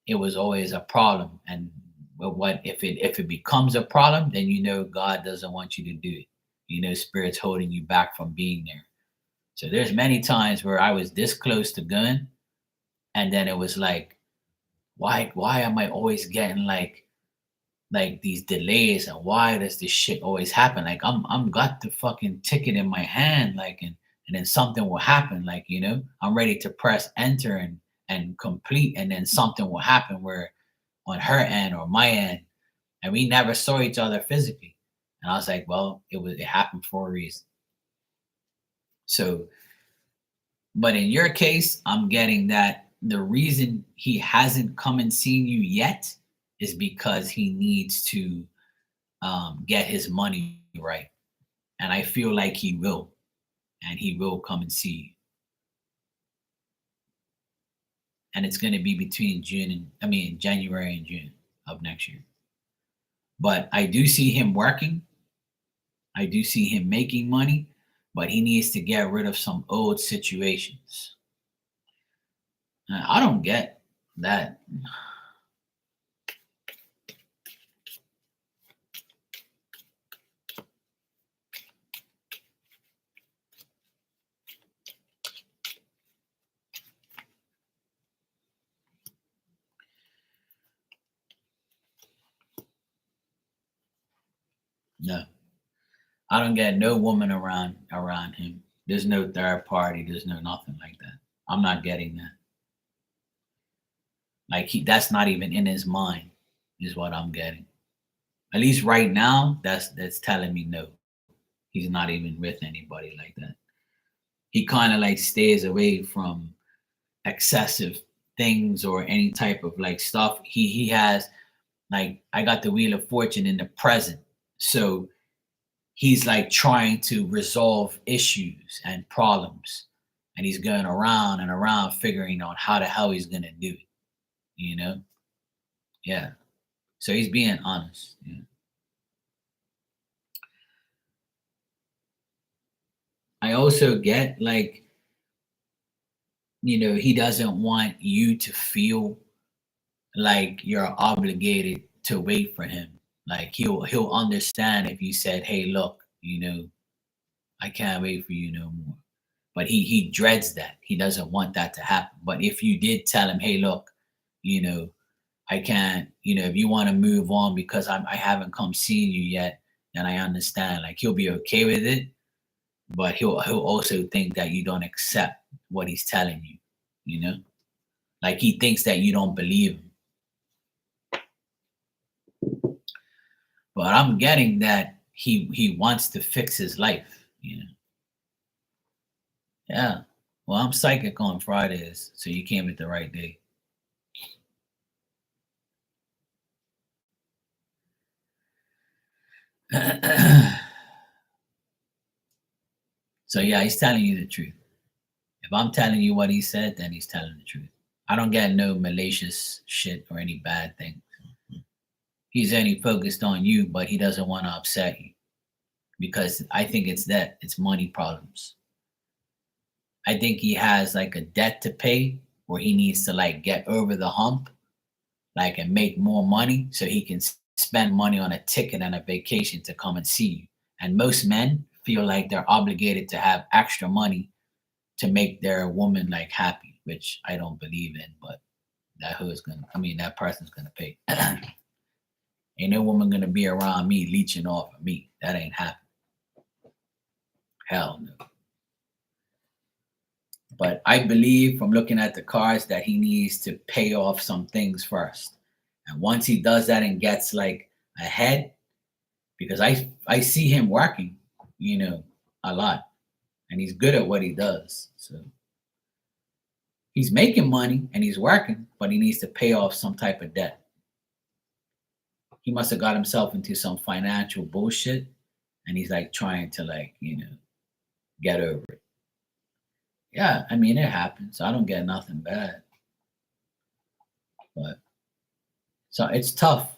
it was always a problem. And what if it becomes a problem, then you know God doesn't want you to do it. You know, spirit's holding you back from being there. So there's many times where I was this close to going, and then it was like, why am I always getting like these delays, and why does this shit always happen? Like I'm got the fucking ticket in my hand, like and then something will happen, like I'm ready to press enter and complete, and then something will happen where on her end or my end, and we never saw each other physically. And I was like, well, it happened for a reason. So, but in your case, I'm getting that the reason he hasn't come and seen you yet is because he needs to get his money right. And I feel like he will, and he will come and see you. And it's going to be between January and June of next year. But I do see him working. I do see him making money, but he needs to get rid of some old situations. I don't get that. No, I don't get no woman around him. There's no third party. There's no nothing like that. I'm not getting that. Like that's not even in his mind, is what I'm getting. At least right now, that's telling me no. He's not even with anybody like that. He kind of like stays away from excessive things or any type of like stuff. He has like I got the Wheel of Fortune in the present. So he's like trying to resolve issues and problems. And he's going around and around figuring out how the hell he's gonna do it, you know? Yeah. So he's being honest. Yeah. I also get like, he doesn't want you to feel like you're obligated to wait for him. Like he'll understand if you said, "Hey, look, I can't wait for you no more." But he dreads that. He doesn't want that to happen. But if you did tell him, "Hey, look, you know, I can't, if you want to move on because I haven't come seeing you yet, then I understand." Like he'll be okay with it, but he'll also think that you don't accept what he's telling you, you know? Like he thinks that you don't believe him. But I'm getting that he wants to fix his life. Yeah. Well, I'm psychic on Fridays, so you came at the right day. So yeah, he's telling you the truth. If I'm telling you what he said, then he's telling the truth. I don't get no malicious shit or any bad things. He's only focused on you, but he doesn't want to upset you because I think it's money problems. I think he has like a debt to pay where he needs to like get over the hump, like and make more money so he can spend money on a ticket and a vacation to come and see you. And most men feel like they're obligated to have extra money to make their woman like happy, which I don't believe in, but that person's gonna pay. Ain't no woman gonna be around me leeching off of me. That ain't happening. Hell no. But I believe from looking at the cards that he needs to pay off some things first. And once he does that and gets like ahead, because I see him working, a lot. And he's good at what he does. So he's making money and he's working, but he needs to pay off some type of debt. He must have got himself into some financial bullshit and he's like trying to get over it. Yeah, I mean it happens. I don't get nothing bad. But so it's tough.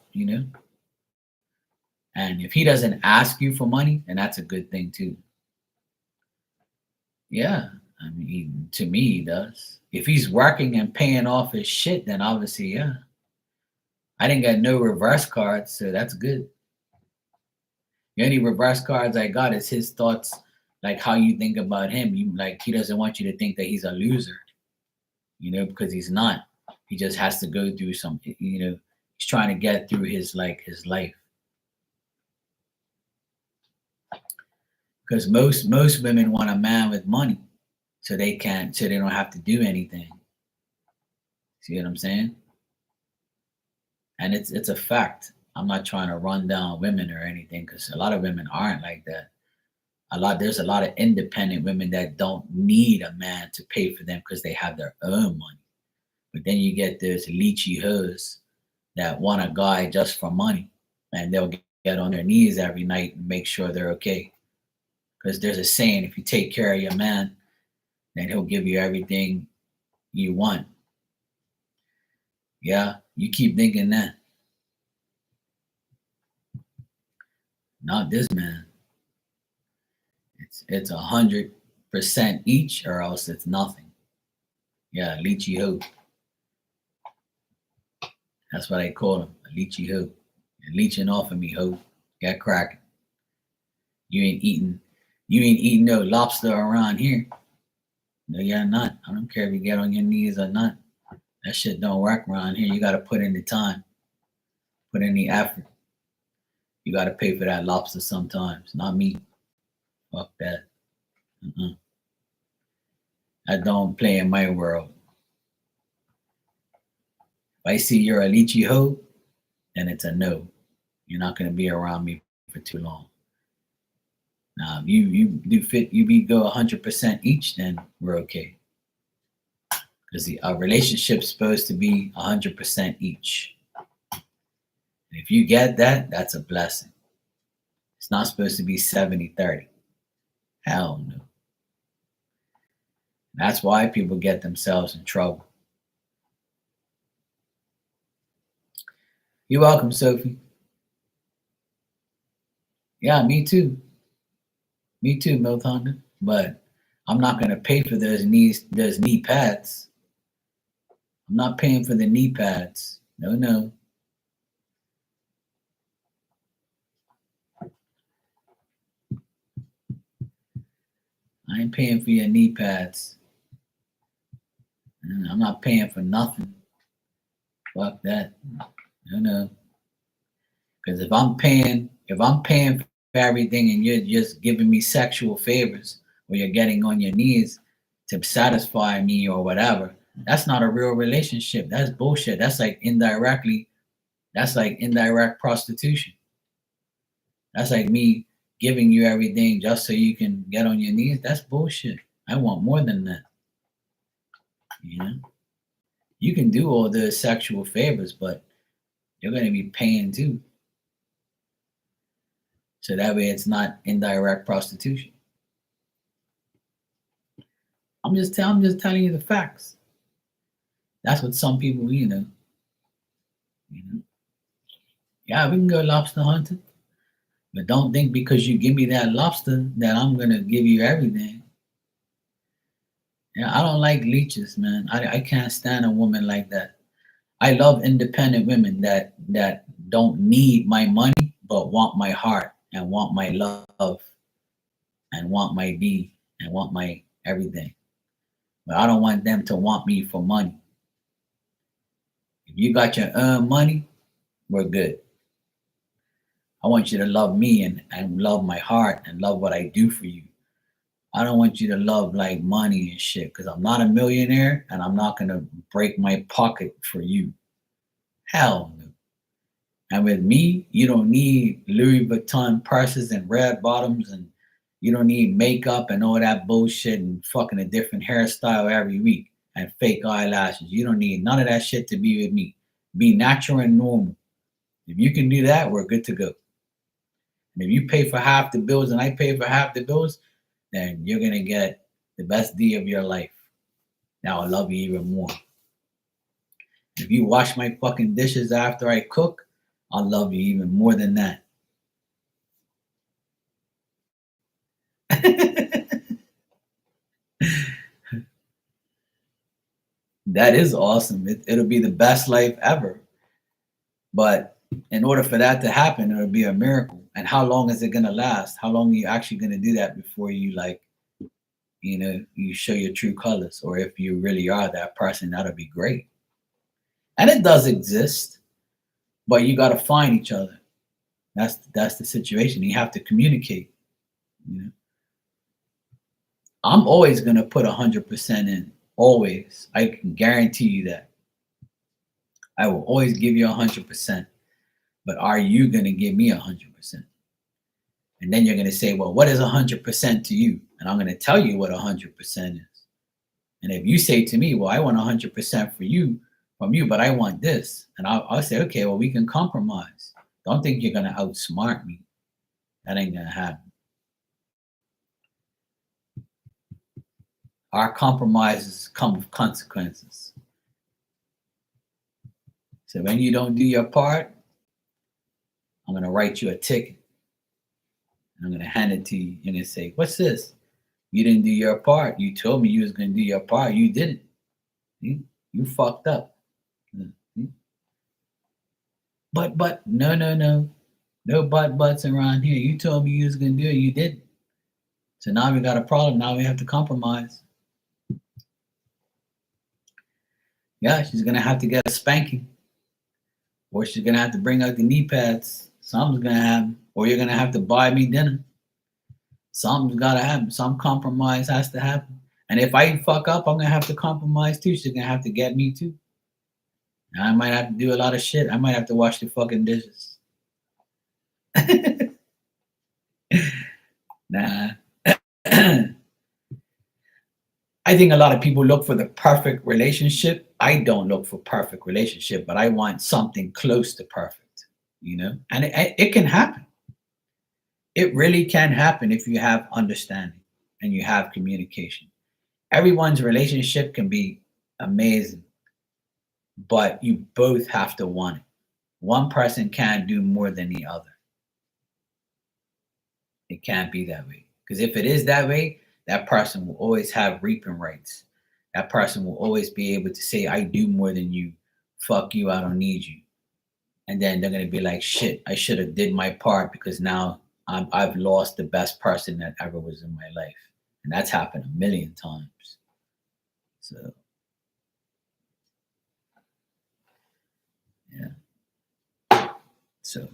And if he doesn't ask you for money, then that's a good thing too. Yeah, I mean, to me, he does. If he's working and paying off his shit, then obviously, yeah. I didn't get no reverse cards, so that's good. The only reverse cards I got is his thoughts, like how you think about him. You like he doesn't want you to think that he's a loser, because he's not. He just has to go through something, he's trying to get through his life. Because most women want a man with money, so they don't have to do anything. See what I'm saying? And it's a fact. I'm not trying to run down women or anything, because a lot of women aren't like that. There's a lot of independent women that don't need a man to pay for them because they have their own money. But then you get those leechy hoes that want a guy just for money, and they'll get on their knees every night and make sure they're okay. Because there's a saying, if you take care of your man, then he'll give you everything you want. Yeah, you keep thinking that. Not this man. It's 100% each, or else it's nothing. Yeah, leechy hoe. That's what I call him, a leechy hoe. You're leeching off of me, hoe. Get cracking. You ain't eating no lobster around here. No, you're not. I don't care if you get on your knees or not. That shit don't work around here. You got to put in the time, put in the effort. You got to pay for that lobster sometimes. Not me. Fuck that. I don't play in my world. If I see you're a leechy hoe, then it's a no. You're not going to be around me for too long. Now, if you go 100% each, then we're okay. Because our relationship's supposed to be 100% each. And if you get that, that's a blessing. It's not supposed to be 70-30. Hell no. That's why people get themselves in trouble. You're welcome, Sophie. Yeah, me too. Me too, Milk Honda. But I'm not going to pay for those knee pads. I'm not paying for the knee pads. No. I ain't paying for your knee pads. I'm not paying for nothing. Fuck that. No. Because if I'm paying for everything and you're just giving me sexual favors, or you're getting on your knees to satisfy me or whatever, that's not a real relationship. That's bullshit. That's like indirect prostitution. That's like me giving you everything just so you can get on your knees. That's bullshit. I want more than that. You can do all the sexual favors, but you're going to be paying too. So that way it's not indirect prostitution. I'm just telling you the facts. That's what some people, Yeah, we can go lobster hunting. But don't think because you give me that lobster that I'm going to give you everything. Yeah, I don't like leeches, man. I can't stand a woman like that. I love independent women that don't need my money, but want my heart and want my love and want my be and want my everything. But I don't want them to want me for money. If you got your own money, we're good. I want you to love me and love my heart and love what I do for you. I don't want you to love like money and shit, because I'm not a millionaire and I'm not going to break my pocket for you. Hell no. And with me, you don't need Louis Vuitton purses and red bottoms, and you don't need makeup and all that bullshit and fucking a different hairstyle every week and fake eyelashes. You don't need none of that shit to be with me. Be natural and normal. If you can do that, we're good to go. And if you pay for half the bills and I pay for half the bills, then you're going to get the best day of your life. Now I'll love you even more. If you wash my fucking dishes after I cook, I'll love you even more than that. That is awesome. It'll be the best life ever. But in order for that to happen, it'll be a miracle. And how long is it gonna last? How long are you actually gonna do that before you like, you show your true colors? Or if you really are that person, that'll be great. And it does exist, but you gotta find each other. That's the situation. You have to communicate. You know, I'm always gonna put 100% in. Always. I can guarantee you that. I will always give you 100%. But are you gonna give me 100%? And then you're gonna say, well, what is 100% to you? And I'm gonna tell you what 100% is. And if you say to me, well, I want 100% from you, but I want this, and I'll say, okay, well, we can compromise. Don't think you're gonna outsmart me. That ain't gonna happen. Our compromises come with consequences. So when you don't do your part, I'm gonna write you a ticket. And I'm gonna hand it to you. You're gonna say, what's this? You didn't do your part. You told me you was gonna do your part. You didn't. You fucked up. But no buts around here. You told me you was gonna do it. You didn't. So now we got a problem. Now we have to compromise. Yeah, she's gonna have to get a spanking, or she's gonna have to bring out the knee pads. Something's gonna happen, or you're gonna have to buy me dinner. Something's gotta happen. Some compromise has to happen. And if I fuck up, I'm gonna have to compromise too. She's gonna have to get me too. And I might have to do a lot of shit. I might have to wash the fucking dishes. Nah. I think a lot of people look for the perfect relationship. I don't look for perfect relationship, but I want something close to perfect, and it can happen. It really can happen if you have understanding and you have communication. Everyone's relationship can be amazing, but you both have to want it. One person can't do more than the other. It can't be that way. Because if it is that way, that person will always have reaping rights. That person will always be able to say, I do more than you. Fuck you, I don't need you. And then they're going to be like, shit, I should have did my part because now I've lost the best person that ever was in my life. And that's happened a million times. So, yeah. So,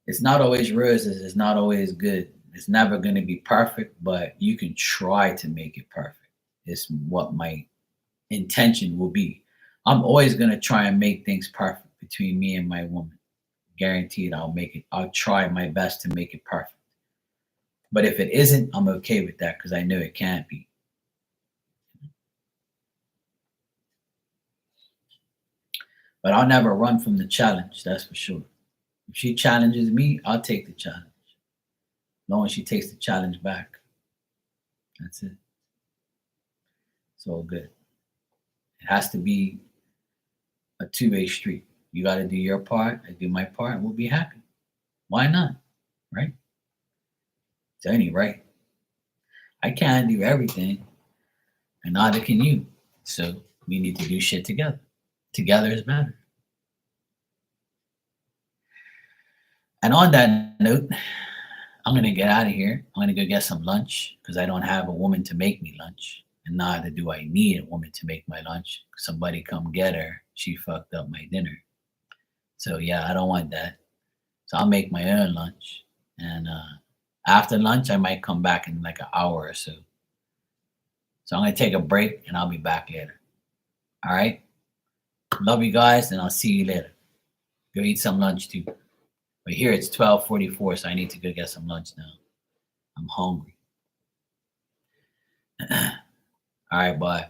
it's not always roses. It's not always good. It's never going to be perfect, but you can try to make it perfect. It's what my intention will be. I'm always going to try and make things perfect between me and my woman. Guaranteed I'll make it. I'll try my best to make it perfect. But if it isn't, I'm okay with that because I know it can't be. But I'll never run from the challenge, that's for sure. If she challenges me, I'll take the challenge. As long as she takes the challenge back. That's it. It's all good. It has to be a two-way street. You got to do your part, I do my part, and we'll be happy. Why not? Right? It's only right. I can't do everything, and neither can you. So we need to do shit together. Together is better. And on that note, I'm going to get out of here. I'm going to go get some lunch because I don't have a woman to make me lunch. And neither do I need a woman to make my lunch. Somebody come get her. She fucked up my dinner. So yeah, I don't want that. So I'll make my own lunch. And after lunch, I might come back in like an hour or so. So I'm going to take a break and I'll be back later. All right. Love you guys, and I'll see you later. Go eat some lunch too. But here it's 12:44, so I need to go get some lunch now. I'm hungry. All right, bye.